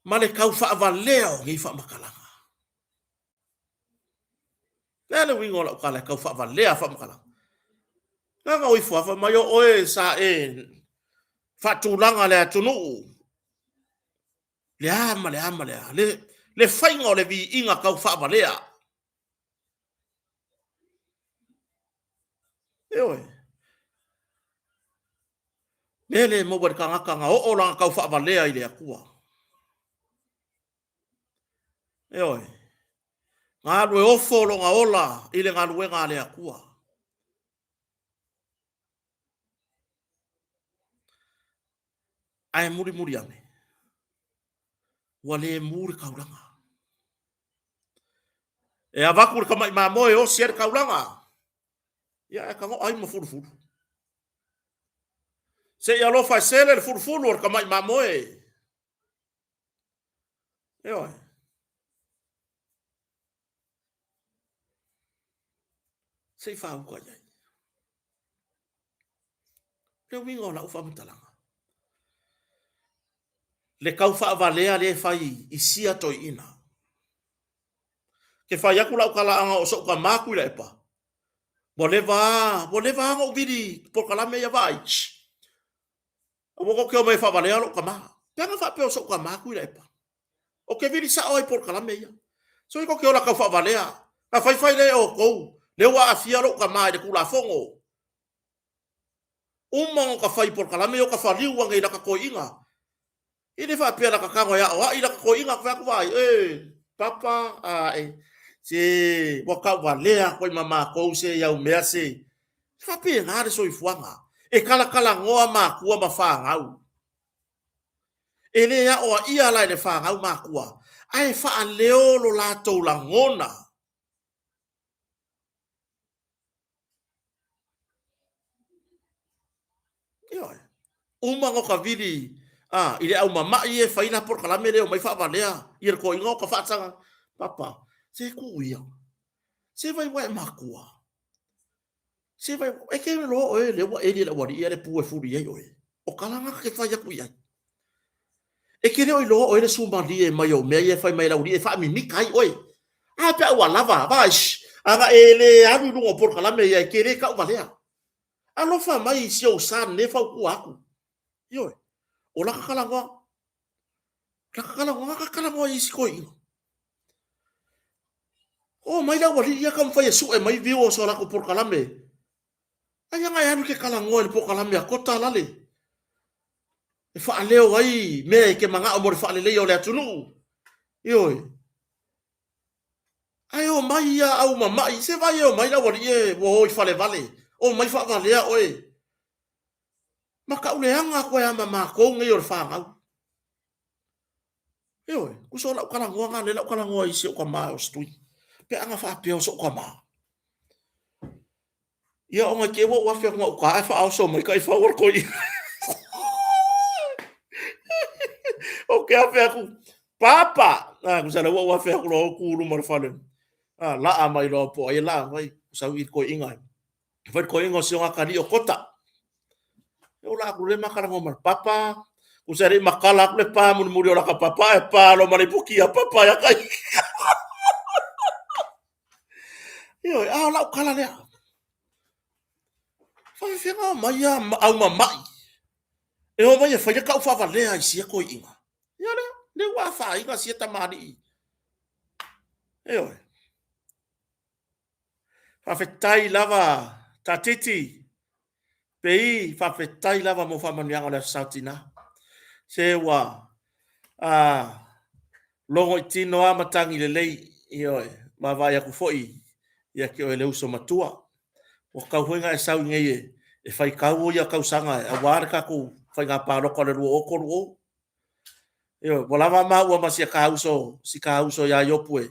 male kau fa valeo ngi fa makalanga le wingo la kala kau fa valea fa makalanga nga oi fa mai oe sa e fa tulanga le tunu le ama le fainga le vi inga kau fa valea e oi Mele mo ber kanga o lang kau fa valea ile akua. E oi. Nga lue ofo lo nga ola ile nga lue nga le akua. Ai muri ane. Wale muri kaulanga. E avakur kama ma moe o sier kaulanga. Ya e kango ai mo furu. Se ya lo fa sele furu or kama ma moe. E oi. Se fa u ko ai. Ke wingo la u fa mtalanga. Le kau fa valea le fai isia to ina. Ke fai akula ukala anga o so ka maku le pa. Boleva ngo vidi por kala me ya vai. O ko ke o me fa valea lo kama. Pega fa pe o so ka maku le pa. O ke vidi sa oi por kala me ya. So ko ke o la ka fa valea. Ka fai le o ko. Le wa afia lo kama de kula fongo. Uma ka fai por kala me o ka fa liu ngai la ka ko inga. Ini fa pe la ka ka ya o ila ka ko inga fa ku vai. Papa se waka valea ko mama ko se ya o mea se fa pe na so ifuanga e kala ngoa ma ku ma fa ngau ele ya o ia la le fa ngau ma ku ai fa leo lo la to la ngona yo uma ngo ka vidi ile au mama ie fa ina por kala mele o mai fa valea ir ko ingo ka fa tsanga papa se ku ia se vai wa ma ku se vai e ke lo le wa ele la wa ile pu e furi ye o kala nga ke fa ya ku ia e ke o lo o le sumba li e mai o me e fai mai la uri e fa mi ni kai oi a pe wa lava bash aga ele alu lu por kala me e ke re ka wa le a lo fa mai si o san ne fa ku aku yo o la kala ngo isi ko i o mai la wa li ya kam fa yesu e mai vi o so la ko por kala me aya nga ya ke kala ngo e por kala me ko ta la le e fa leo ai me ke manga o mo fa le yo le atunu yo ai o mai ya au mama i se vai o mai la wori e wo i fa le vale o mai fa vale ya oi ma ka ule anga ko ya mama ko nge yo fa ngau yo ku so la kala ngo nga le la kala ngo i se ko ma o stui pe anga fa pe o so ko ma ya o ma ke wo wa fe ngo ka fa o so mai ka fa wor ko i o ke a fe ku papa ku sa la wa fe ku lo ku lu mar fa le la a mai lo po ai la vai sa wi ko inga vai ko inga se nga kali o kota o la ku le makala ngo mar papa ku sa ri makala ku le pa mun muri o la ka papa e pa lo mari puki a papa ya kai yo la kala le fa fe nga mai ya au mama e o mai fa ya ka fa va le ai si ko inga ya le wa fa inga si ta mari e o Whawhetai lava, ta titi, pei whawhetai lava mo whamanianga le sautina. Se wa, longo i tino a matangi le lei, i oe, ma vai aku foi, i a ke oe le uso matua. O kauhenga e sau ngeye, e fai kau ia kau sanga a war ka ku fai nga pa ko le o ko o yo bola ma ua ma si ka uso ya yo pue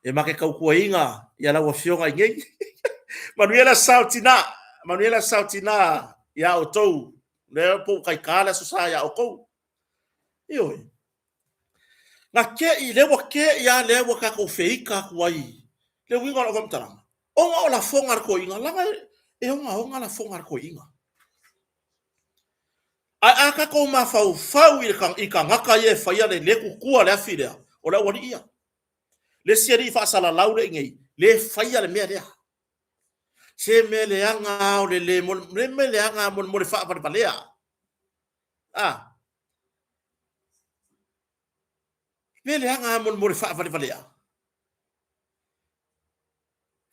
e ma ke kau ku inga ya la wa fionga ngai Manuela Sautina ya o tou le po kai kala so sa ya o ko yo na ke I le wa ke ya le wa ka ko feika kuai le winga o komtara o nga o la fonga ko inga langa e o nga la fonga ko inga a ka ko ma fau I ka ngaka ye fa ya le ku kua le afira o la wani ia le seri fa sala laure ngai le fa ya le mea le se mele anga o le mele anga mo le fa pa palea mele anga mo le fa pa palea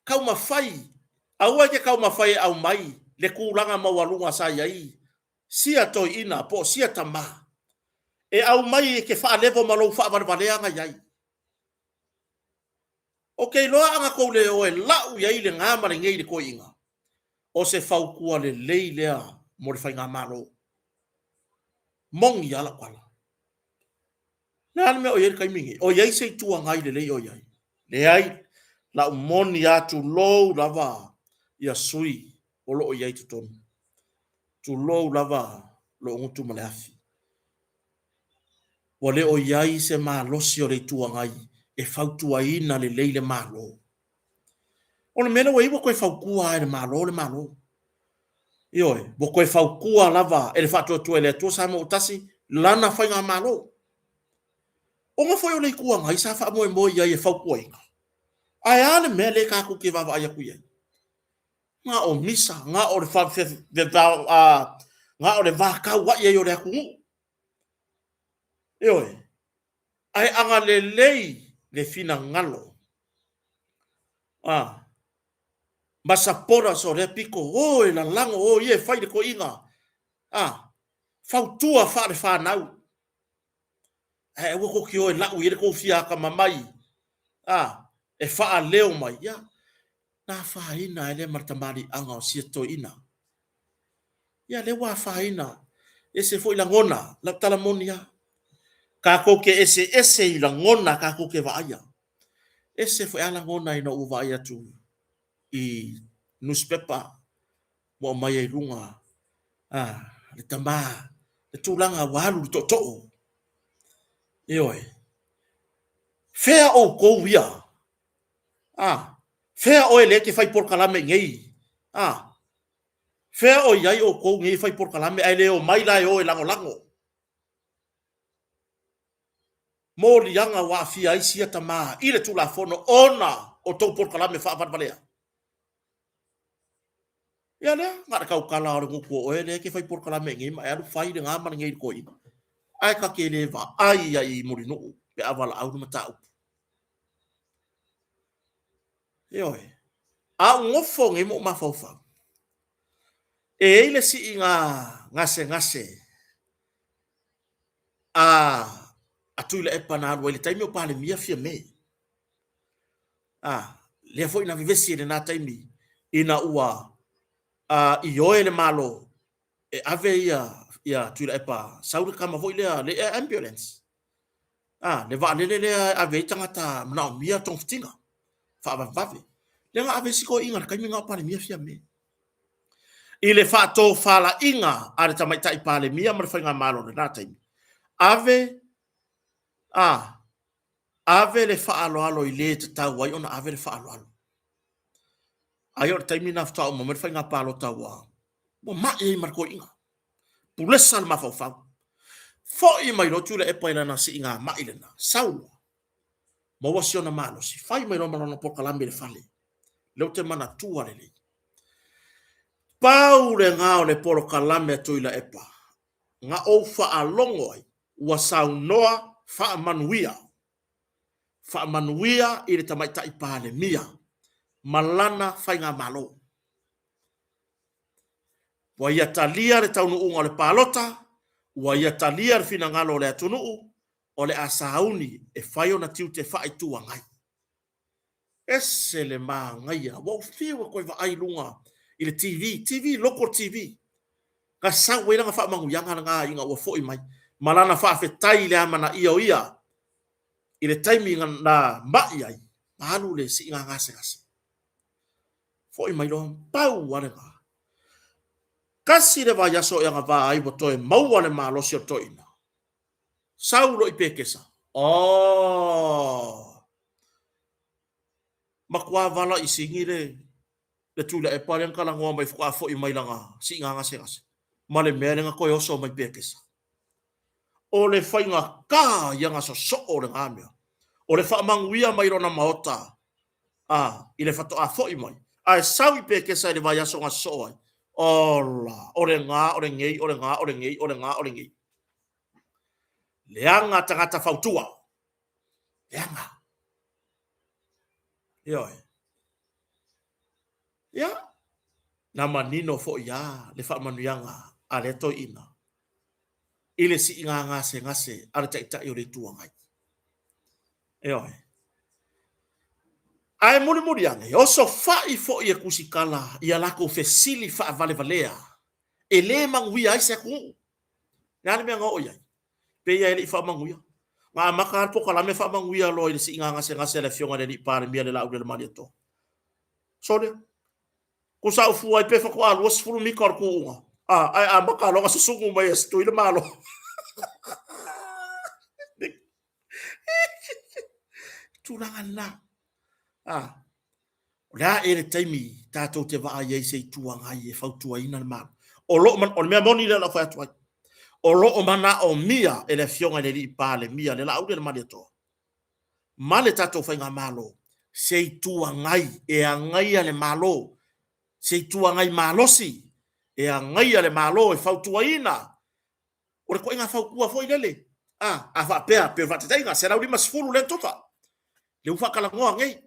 kau mafai aua ke kau mafai au mai le kulanga mawalunga sa yai sia to ina po sia tama e au mai ke fa levo malo fa ba ba nga yai okay lo anga ko le o la u yai le ngama le ngai le ko inga o se fau kua le leilea mo le fainga malo mong yala kwala na me o yai kai mingi o yai se tua ngai le o yai le ai la moni atu low lava ia sui o lo yai tutonu tu low lava lo ngutu maleafi o le o yai se malosi o le tuangai e fautua ina le leile malo o le mena wai ko faukua e le malo io bo ko faukua lava e le fatu tu ele tu sa mo tasi lana fainga malo o nga foi o le kuangai sa fa mo yai e faukua ina ai ale mele ka ku ke va ya ku yai nga o misa nga o le fa de nga o le va ka wa ye yo le ku io ai anga le lei le fina ngalo masapora so le piko o e la lango o ye fai de ko inga fautua fa de fa nau e wo ko ki o la u ye ko fia ka mamai e fa leo mai ya na fa ina ele martamari anga o sieto ina ya le wa fa ina ese foi la ngona la talamonia ka ko ke ese I la ngona ka ko ke va ya ese foi ala ngona ina u va ya tu I newspaper mo mai ai runga le tamba le tulanga walu to to ioe fea o ko wia fea o ele ke fai por kalame ngei fea o yai o ko ngei fai por kalame ai le o mai lai o lango lango mo lianga wa fia ai sia tama ile tula fono ona o to por kalame fa balea ya le ngara kau kala o nguku o ele ke fai por kalame ngei mai alu fai de ngama ngei ko I ai ka ke le va ai ai morino pe avala au mata u ioe a ngofo ngi mo mafofa e ile si ngase atule e pana wa ile taimi o pale mia fia me le foi na vivesi le na taimi ina ua I yoele malo e ave ia tula e pa sauri kama foi le ambulance le va le ave tangata na mia tong tinga fa va le nga ave siko inga ka minga pale mia fia me ile fa to fala inga ale tamai tai pale mia mar fa nga malo na taimi ave le fa alo ile te tau wai ona ave le fa alo ayo taimi na fa mo mar fa nga palo tawa mo ma e mar ko inga pulesa ma fa fo I mai lo tula e paina na si inga ma ile na saulo mo wasiona malo si fai mai lo malo por kalambe le fale le te mana tua le Paule nga o le poro kalame tuila epa. Nga o fa alongo ai. Ua sau noa fa manuia. Fa manuia I le tamaita I pale mia. Malana fai nga malo. Wa ia talia le taunu unga le palota. Wa ia talia le fina ngalo le atunu. O le asauni e fai ona tiu te fai tua ngai. Ese le maa ngai. Wa ufiwa koe va ai lunga. ile TV local TV ka sa we nga fa mangu yang nga inga wa fo mai malana fa fe tai le amana ia ile timing na ma ia malu le si nga ngase fo mai lo pau wale nga kasi le va yaso yang va ai boto e mau wale malo si toina saulo ipekesa makwa vala isingire le tula e pare kala ngoa mai fo mai langa si nga ngase male mere nga koe oso mai pekesa. O le whainga ka yanga so o le ngamea. O le whaamanguia mai rona maota. I le whato a fo mai. A e sawi pekesa le vai aso nga so ai. Ola, ore ngei. Leanga tangata fautua. Leanga. Ioi. Ya. Nama nino fo ya le whaamanuianga. A le to ina. Ile si inga ngase ala ta yo le tuangai. Eoi. Ai muri ange. Oso fai fo ia kusikala ia lako fesili fa valea. Ele mangui ai se ku. Ngani me ngo ia. Pe ia ele fa manguia. Ma makar po kala me fa manguia lo ile si inga ngase le fionga le pare mia le la u le mali to. Sole. Ku sa fu ai pe fa ko alu os fulu mi kor ku. Ai makalo nga susungu mai esto ile malo. Turangan la. Ora ele taimi tatou te va ai se tuanga ai e fautua ina mal. O lo man on me moni le la fa tu. O lo mana o mia ele fionga le li pale mia le la u le mali to. Male tatou fa nga malo. Se tuanga ai e angai ale malo. Se tuanga ai malosi. E angai ale malo e fautua ina. Ora ko inga faukua foi lele. A fa pe va te tenga será uri masfulu le tofa. Le ufa kala ngoa ngai.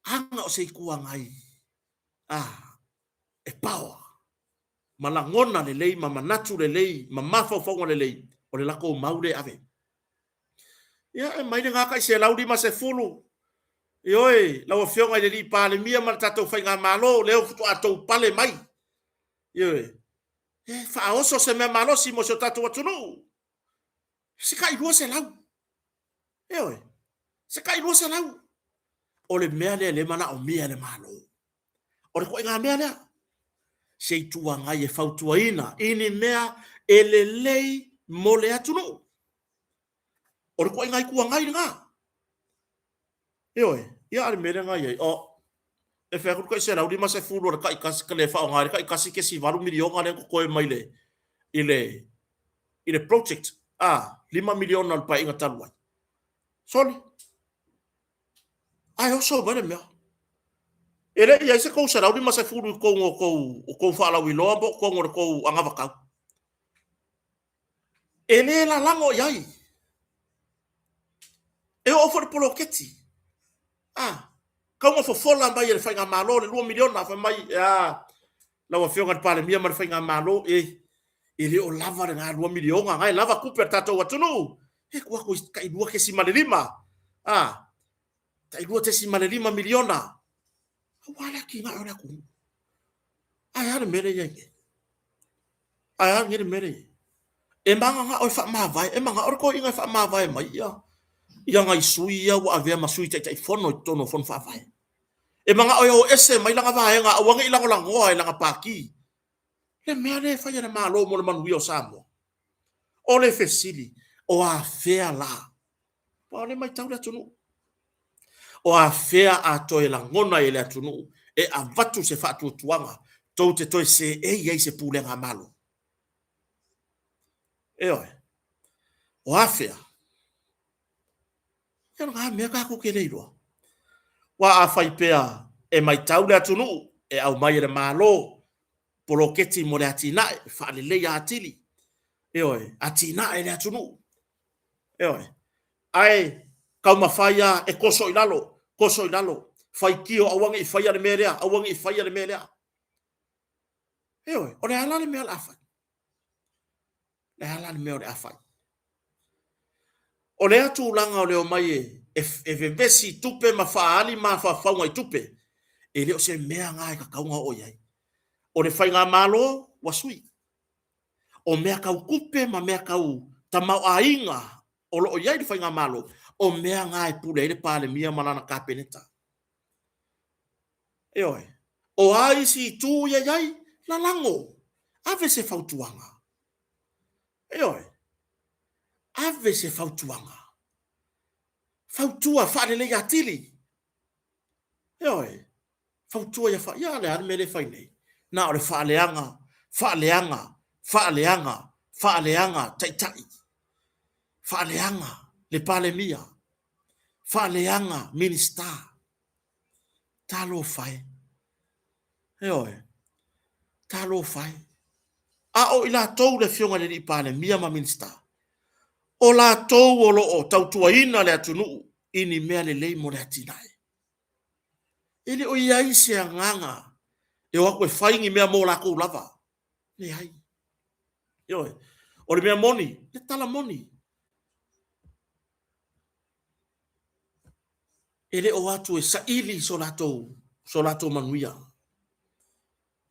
Hanga o se kua ngai. E power. Malangona le lei, manatu le lei, mafa fonga le lei. O le lako maure ave. Ya e mai nga kai se laudi masfulu. Ioi, la o fionga le li pale mia mal tato fa nga malo le o ato pale mai. Ioi. Fa oso se me malo si mo so tato watunu. Se kai lua se lau. Ioi. Se kai lua se lau. O le mea le mana o mea le malo. O le koe ngā mea lea. Se tua ngai e fautua ina. Ini mea e le lei mo le atunu. O le koe ngai kua ngai ngā. Ioi. Ia ale mea ngai e. O. E whea kutu kai se lau lima se fulu o le kai kasi ka le whao ngā. Kai kasi ke si varu milionga le koe mai le. Ile project. 5 milion al pa inga taluai. Soli. Ai oso bane mea. Ele ia se kou sarau di masa furu kou fala wiloa bo kou anga vakau. Ele la lango yai. E offer poloketi. Kau ngofo fola mai ele fainga malo le 2 milion na fa mai la wa fionga pale mia mar fainga malo ele o lava nga 2 milion nga lava kuper tato watunu. Kwa ko kai 2 ke si malelima. Tai 2 te si malelima miliona. Wala ki nga ora ku. Ai mere yenge. Ai ngere mere. E manga nga o fa ma vai, e manga or ko inga fa ma vai mai ya. Ia ngai sui ya wa ave ma sui tai fono tono fon fa vai. E manga o ese mai langa vai nga wanga ilango lango ai langa paki. Le mere fa ya ma lo mo le manu yo samo. O le fesili o a fea la. Pa le mai tau la tunu. O a fea a toi la ngona ele atunu e a vatu se fatu tuanga to te toi se ei se pule nga malo o a fea ya nga me ka ku ke leilo wa a fai pea e mai taule atunu e au mai le malo poloketi mo le atina fa le ya atili atina ele atunu ai kau mafaya e koso ilalo fai kio awangi i fai le merea o le ala le mea afai o le atu langa o le o mai e vevesi tupe ma faali ma fa faunga i tupe ele o se mea ngai ka kaunga o yai o le whainga malo wasui o mea kau kupe ma mea kau tamau ainga o lo o yai le whainga malo o mea ngai pule ele pale mia manana ka peneta e oi o ai si tu ya yai la lango ave se fautuanga e oi ave se fautuanga fautua fa le atili e oi fautua ya fa ya le ar mele fa nei na o le fa leanga tai tai fa leanga le pale mia fa leanga minister talo fai e oi talo fai a o ila tou le fionga le pale mia ma minister o la tou o lo o tautua ina le atunu ini mea le lei mo le atinai ili o iai se nganga e o koe whaingi mea mō la kou lava le hai oi o le mea moni le tala moni ele o atu e saili so lato manuia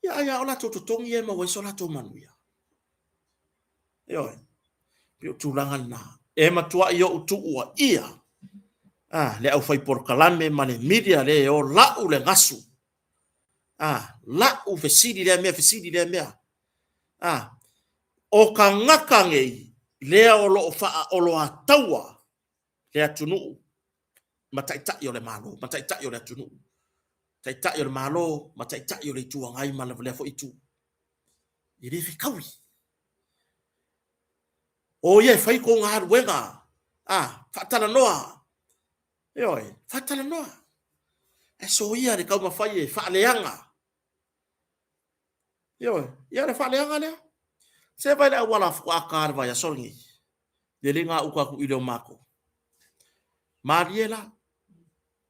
ya o lato totongi e ma wai so lato manuia oi pio tulanga na e matua i o utu ua ia le au fai por kalame mane media le o lau le ngasu lau fesidi le mea o ka ngaka ngei lea o lo faa o lo ataua le atunu mataita yo le malo mataita yo le atunu taita yo le malo mataita yo le tua ngai mala le fo itu i le fikawi o ye fai ko ngar wenga fatala noa oi fatala noa e so ia le kauma fai e fa leanga ia le fa leanga le se vai la wala fu akar vai asolngi de linga uka ku ile mako mariela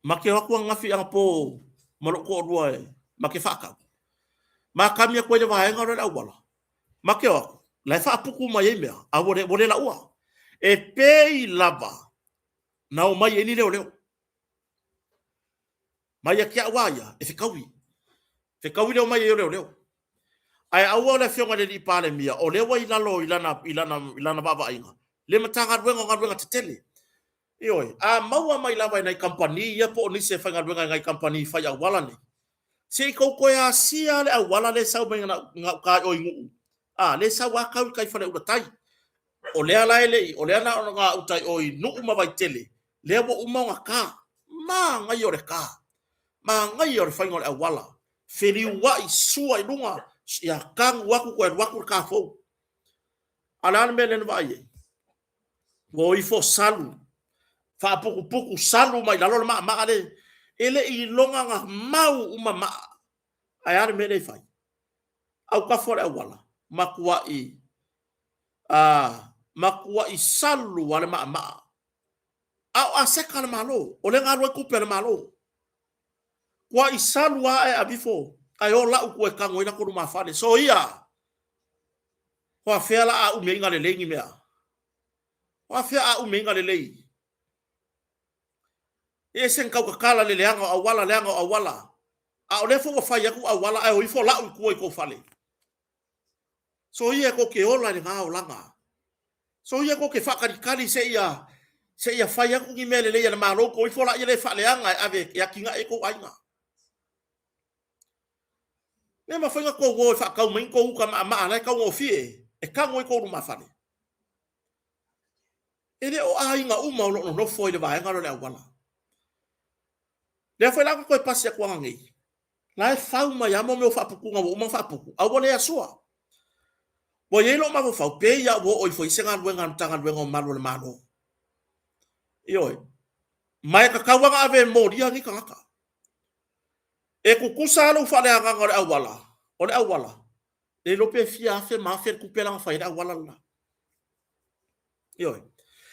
make aku ngafi ang po maloko ruai make faka makamia ko le vai ngaro la wala make aku la fa puku mai me a bore la ua e pei lava na o mai ele leo mai kia waya e fikawi leo mai leo ai aua le fionga le pale mia o le wai lalo ilana baba inga le matanga wenga tetele ioi maua mai lava nei company ia po ni se fanga wenga ngai company fa ya wala ni se ko ya sia le wala le sau mai nga ka o ingu le sau wa ka kai fa le utai o le ala ele o le ana nga utai o nu ma vai tele le bo uma nga ka ma ngai ore ka ma ngai ore fa ngol wala feri wa isua ilunga ya kang waku ka fo alan melen vai wo ifo salu fa puku salu mai lalo ma ale ele i longa nga mau uma ma ayar mele fai au ka fora wala makua i salu wala ma au aseka malo ole ngalo ku per malo wa i salu a abifo ayo la ku e kango ina ko ma fale so ia wa fela a umenga le lengi mea wa fela a umenga le lei e sen kau ka kala le leanga awala a ole fo fa ya ku awala ai o fo la ku ko fale so ia ko ke ola le nga olanga so ia ko ke fa kali se ia fa ya ku ngimele le ya malo ko fo la ile fa leanga ave ya kinga e ko ainga ne ma fa ko wo fa ka men ko ka ma ala ka wo fie e ka ngo ko ma fale ele o ainga uma no fo ile va nga le awala le foi lá ko pasi ko ngai la fa uma ya mo me fa puku ngo mo fa puku a wole asua wo ye lo ma fa pe ya wo o foi senga wenga tanga wenga malo io mai ka kawanga ave mo dia ni kaka e ku kusalo fa le anga ngore awala le lo pe fia fe ma fe ku pela fa ida awala la io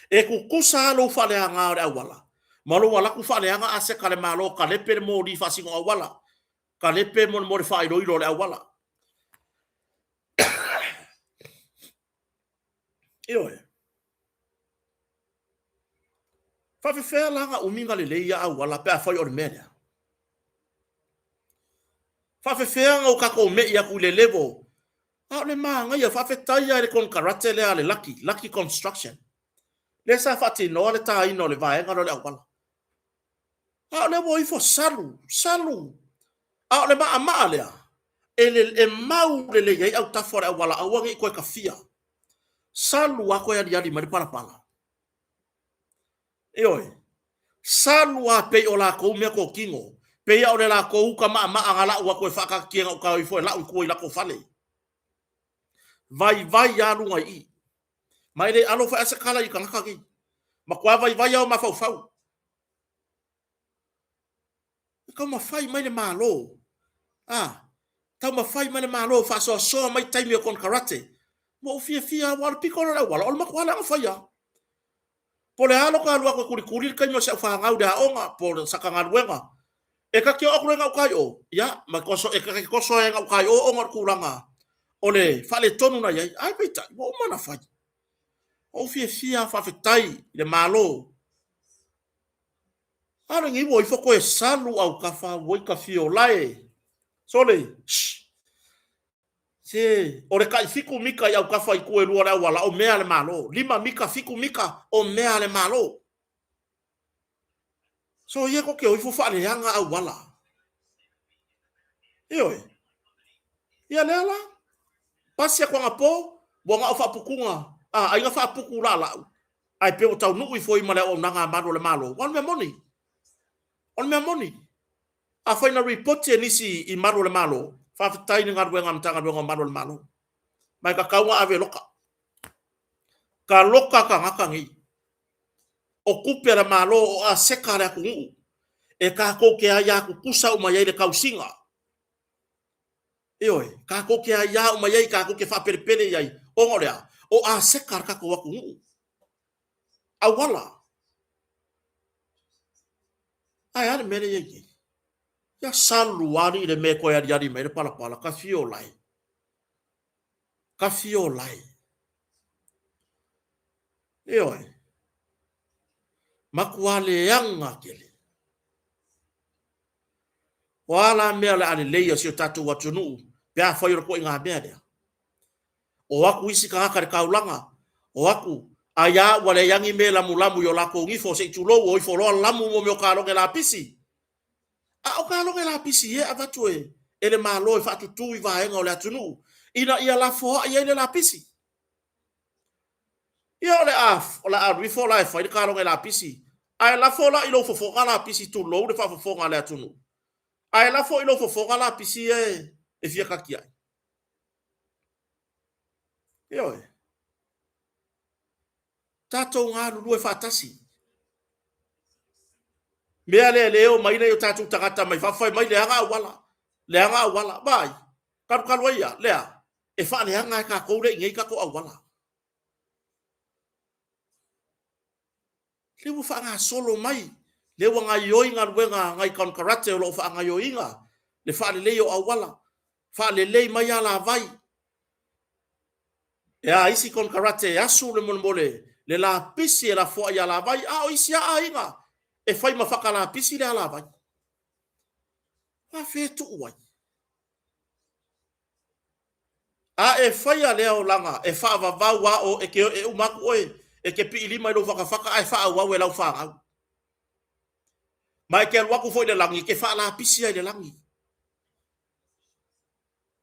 e ku kusalo fa le anga ngore awala malo wala ku fa le anga ase kale malo kale per mo di fa singo awala kale pe mo fa ilo le awala io fa fe langa uminga le ya awala pe fa yo mena fa fe o ka ko me ia ku le level a le manga ia fa fe tai ia le kon karate le ale lucky construction le sa fa ti no le tai no le vai ngalo le awala a le voi fo salu a le ma le e mau le ia au ta fora awala awangi ko ka fia salu a ko ia di mari pala e oi salu a pe o la ko me ko kingo pe ia o le la ko ka ma angala wa ko fa ka kienga ka i fo la ko i la ko fale vai ya lunga i mai le alo fa asa kala i kanga ki ma kwa vai ya o ma fau ka ma fai mai le malo ta ma fai mai le malo fa so mai time kon karate mo fia wal pikolo la wala ma kwa la fa ya po le alo ka lu ko kuri ka mo sa fa ngau da onga po sa ka ngaluenga e ka kio okure ngau kai o ya ma koso e ka koso e ngau kai o ngor kulanga ole fale tonu na yai ai pita mo mana fai o fia fa fetai le malo ara ngi wo ifo ko e salu au ka fa wo ka fio lai sole se ore ka fiku mika ya ka fa ku e luara wala o mea le malo lima mika fiku mika o mea le malo so ye ko ke o ifo fa le yanga au wala yo ya lela pasia kwa ngapo bo nga fa pukunga ai nga fa pukula la ai pe o tau nu ifo i male o nanga malo le malo wan me money a foi na report e nisi i malo le malo fa tai ni ngar wenga mtanga wenga malo le malo mai ka kawa ave loka ka loka ka ngaka ngi o kupe le malo o a seka le ku e ka ko ke aya ku kusa o mai le kausinga e oi ka ko ke aya o mai ka ko ke fa perpele yai o ngolea o a seka ka ko ku awala ai ana mele yai ya salu wani le me ko ya yari me pala ka fio lai e oi makuale yanga kele wala me ala ale leia si tatu watunu pe a foi ko inga bede o aku isi ka ka kaulanga o aku aya wale yangi me la mulamu yo la ko ngifo se tulo o ifo lo lamu mo me ka lo la pisi o ka lo la pisi e avatue ele malo e fatu tu i va enga o la tunu ina ia la fo ia le la pisi ia le af o la arwi fo la fa ka lo la pisi ai la fo la ilo fo la pisi tu lo de fa fo la tunu ai la fo ilo fo la pisi e fia ka kia yo tato nga lu e fatasi mea le o mai le tato tagata mai fa mai le anga wala bai ka ia le e fa le anga ka ko le ngai ka ko awala le wo fa nga solo mai le wo nga yoi nga wenga ngai kon karate lo fa nga yoi nga le fa le yo awala fa le mai ala vai ya isi kon karate asu le mon mole le la pisi la fo ya la vai o isi a inga e fai ma faka la pisi le la vai a fe tu wai e fai a leo langa e fa va wa o e ke e umaku oe e ke pi lima lo faka ai fa wa we la fa mai ke wa ku fo le langi ke fa la pisi le langi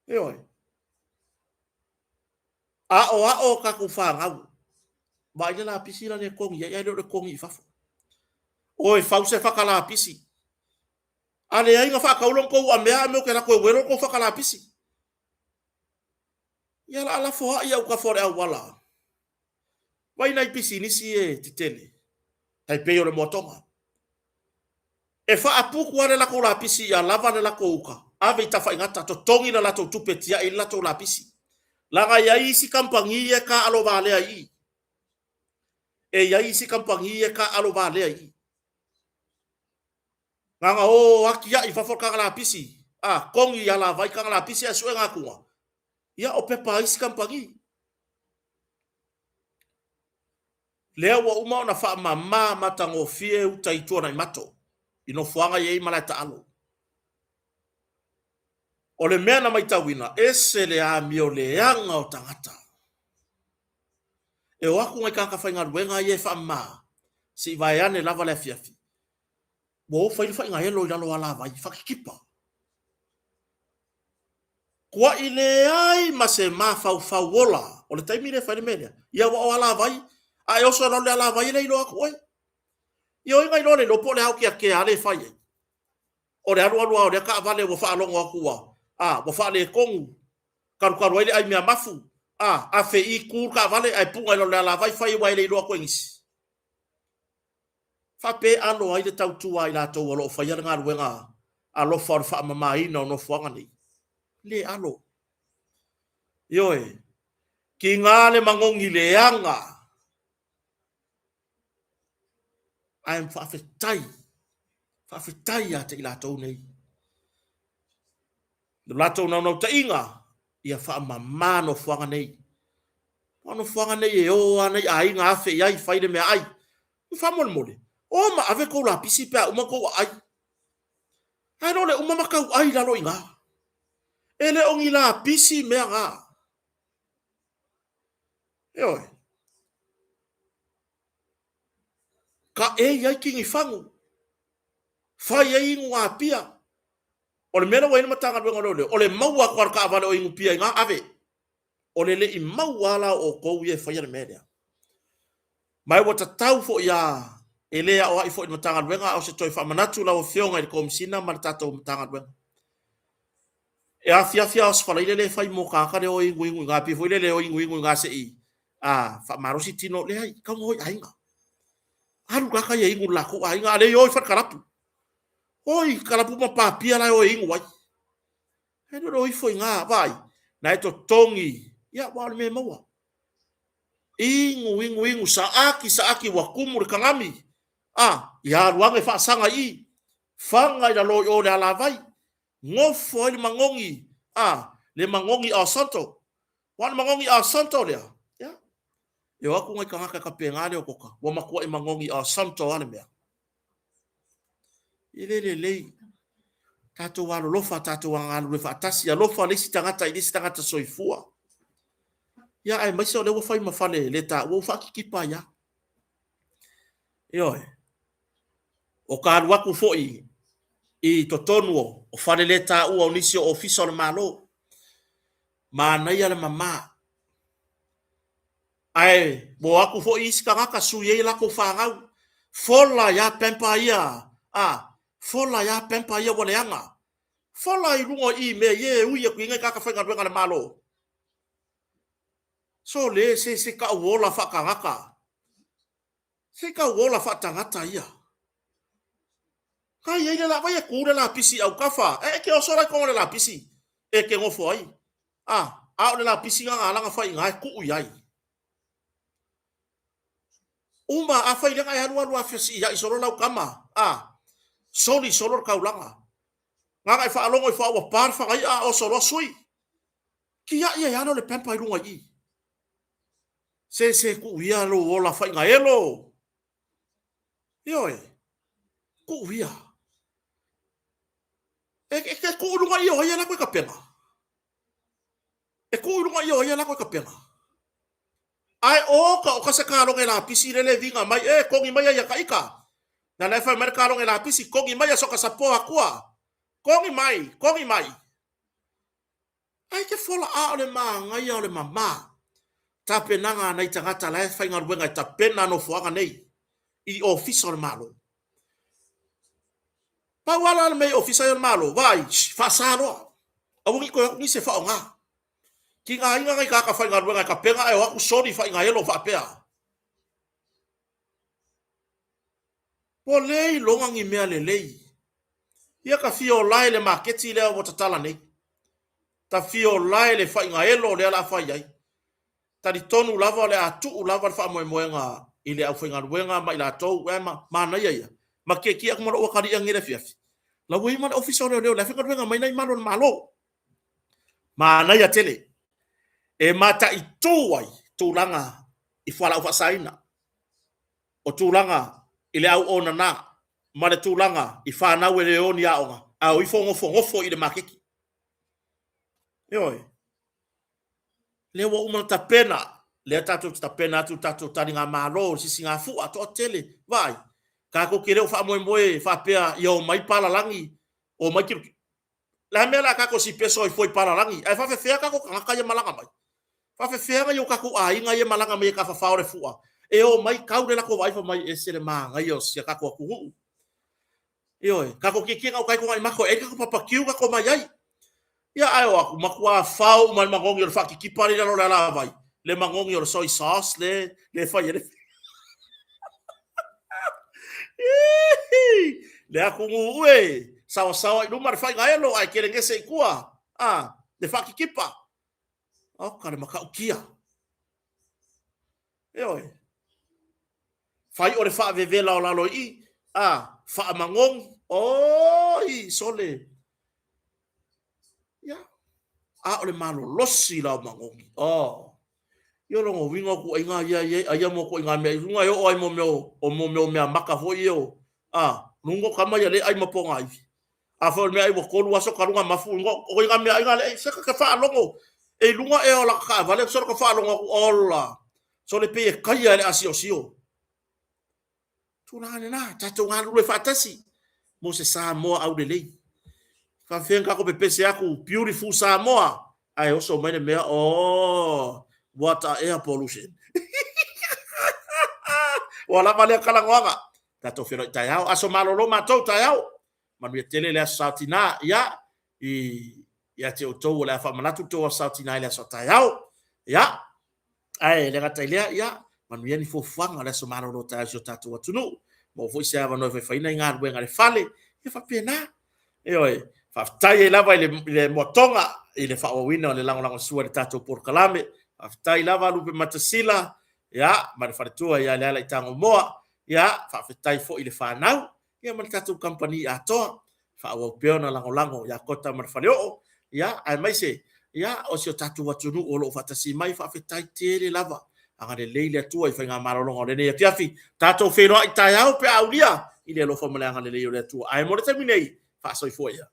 e oi o ka ku fa ngau ba ile la pisi la le kongi ya le kongi fa oi fa se fa la pisi ale ai nga fa ka ulon ko a mea me ke la ko wero ko fa la pisi ya la fo ya ka fo e wala vai na pisi ni si e titele ai pe yo le motonga e fa apuku ale la ko la pisi ya lava le la ko uka ave ta fa ngata to tongi la to tupetia i la to la pisi la ga ya isi kampangi e ka alo vale ai e ya isi kampangi e ka alo vale ai nganga o aki ya i fa fo ka la pisi kongi ya la vai ka la pisi asu nga kuwa ya o pepa isi kampangi lea wa uma na fa mama matango fie utaitua na mato ino fuanga ye mala taalo O le mea na maitawina, ese le a mio leanga o tangata. E o aku ngai kaka whainga ruenga i e whamma, si vai ane lava le fiafi. Mo o whainga elo i lalo ala vai, whakikipa. Kua i le ai ma se ma fau wola, o le taimi le whaine mea, ia wa o ala vai, a e oso le ala vai le ilo aku oi. Ia o inga ilo le lopo le hau kia ke ale whai. O le aru o le ka vale wo whaalongo aku wa, wo whaale kongu, karu ai mea mafu, a fe i kur ka vale ai punga ilo le ala vai whai wai le ilo aku ingisi. Whape alo ai le tautua i la tau alo o whai ngā ruenga, a lo whaar wha mamai na no whanga ni. Le alo. Ioe, ki ngā le mangongi le anga, ai whaafetai a te i la tau nei. Le la tau nau ta inga, ia wha mamano whanga nei. Wano whanga nei e o anei a inga afe i ai whaide mea ai. Wha mole. O ma ave kou la pisi pea uma kou ai. Hai no le uma makau ai lalo inga. Ele ongi la pisi mea ngā. Eoi. Ka e iai kingi whangu. Whai e ingu ngā pia. O le mena waina matanga ruenga lole. O le maua kwa ka avale o ingu pia i ngā ave. O le le i maua la o kou ie whai ane mea. Mai wata tau fo ia elea o ai fo i matanga ruenga o se toi whamanatu la o whionga i komisina ma le tatou matanga ruenga. E a fia o sfala ile le fai mo kakare o ingu ngā pia fo ile le o ingu ngā se i. Wha marosi tino le hai, kau ngoi ainga. Haru kaka ia ingu lako ainga, le oi what karapu. Oi, karapu ma papia la o ingu wai. Hei no i fo ngā, vai. Na e to tongi, ia wale me maua. Ingu saaki wakumu le kangami. Ia ruange wha sanga i. Whanga i la loi o le ala vai. Ngofo le mangongi. Le mangongi a santo. Wana mangongi a santo lea. Ya. E waku ngai kangaka ka pengale o koka. Wa makua i mangongi a santo ale mea. Ile. Tato walo lofa, tato wangalu le fatasi. Ya lofa lisi tangata soifua. Ya ai maisa o le wafai mafale le ta wo fa kikipa ya. Ioe. O ka waku foi i totonu o fale le ta o nisi o official malo. Ma ia le mama. Ai bo aku foi iska ngaka suye la ko fangau. Fola ya pempa ia. Fola ya pempa ia wale anga. Fola i rungo i me ye uye ku inga kaka whainga ruenga le malo. So le se ka wola fa kangaka. Se ka wola fa tangata ia. Kai ia la vai ku la pisi au kafa. Ke o sora ko la pisi. Ke ngofo ai. A la pisi nga langa fa inga ku iai. Uma a fa ilanga ya ruwa fesi ia isoro lau kama. Soli solo kaulanga. Nga kai fa alongo fa wa par fa ai o solo sui. Ki ia no le pempa i runga i. Se ku ia lo ola fa inga elo. Ioe. Ku ia. E ku runga i o ia la ko kapena. E ku runga i o ia la ko kapena. Ai o ka se ka longa la pisi le vinga mai kongi mai ya kaika. Na le fa merka longa la pisi kongi mai so ka sapo akua. Kongi mai. Ai ke fola a le ma ngai o le mama. Ta penanga nei tangata la fa inga ruenga ta pena no fuanga nei. I official malo. Pa wala me official malo, vai, fa saro. Awu ko ni se fa nga. Ki nga inga ngai ka fa inga ruenga ka penga e aku sorry fa inga elo fa pea. Po lei longa ngi mea le lei. Ia ka fio lai le marketi le o tatala nei. Ta fio lai le fa inga elo le ala fa iai. Ta di tonu lava le atu lava fa moenga ile au fa inga ruenga mai la tou ma na ia. Ma ke ki ak mo o kari ang ire fiafi. La wi man official le la fa inga ruenga mai nai malo. Ma na ia tele. E mata i tuai tūlanga i whala ufa saina. O tūlanga i le au ona na. Ma le tūlanga i whanau e le oni aonga. Au i ngofo i le makiki. Yoi. Le wa uma tapena. Le tatu tapena tu tatu tani ngā malo si singa fu ato tele. Vai. Ka ko kere o fa moe fa pea yo mai pala langi. O mai ki la mela ka ko si peso i foi pala langi. Ai fa fe fea ka ko ka ya malanga mai. Fa fe fea yo ka ko ai nga ye malanga mai ka fa fa ore fuwa. E o mai kau de la ko vai fa mai e sele ma nga yo si ka ko ku. Yoi. Ka ko ki ka ko mai mako e ka ko papakiu ka ko mai ai. Ya ayo aku makua fau man mangongi o faki ki pari lo la vai. Le mangongi o soy sauce le fai le. Le aku ngue sawa no mar fai gaelo ai kere ngese kua. Ah, le faki kipa. Oh, kare maka ukia. Yo. Fai ore fa vevela o lalo i. Ah, fa mangong. Oh, i sole. Ya. Ah, ole malo losi la mangongi. Oh. Yo longo wingo ku inga ya ya mo ko inga me lunga yo ai mo me maka fo yo lungo kama ya le ai mo ponga ai a fo me ai mo ko luaso ka lunga mafu ngo ko inga me inga le se ka fa longo e lunga e ola ka vale so ka fa longo ola so le pe ka ya le asio sio tu na na ta tu nga lu fa tasi mo se sa mo au de le fa fenga ko pe pese aku beautiful Samoa ai oso me me water air pollution. Wala vale kalangwanga. Tato fero tayao aso malolo matou tayao. Manu tele le sautina ya ya te oto la fa manatu to sautina le so tayao. Ya. Ai le gata ile ya manu yani fo fanga le so malolo tayao tato watunu. Mo fo sia va no fe faina ngar wenga le fale. E fa pena. E oi fa tai lava le motonga ile fa wina le lango sua tato por kalame. Aftai lava lupe matasila ya mar fartua ya la tango moa ya fa aftai fo ile fa nau ya mar tatu company ato fa o peona lango ya kota mar falio ya ai mai se ya o sio tatu watunu o lo fatasi mai fa aftai tele lava anga de leile tua i fa nga marolongo le ne tiafi tatu fe no ai tai au pe aulia ile lo fa mala anga le leile tua ai mo terminei fa so i fo ya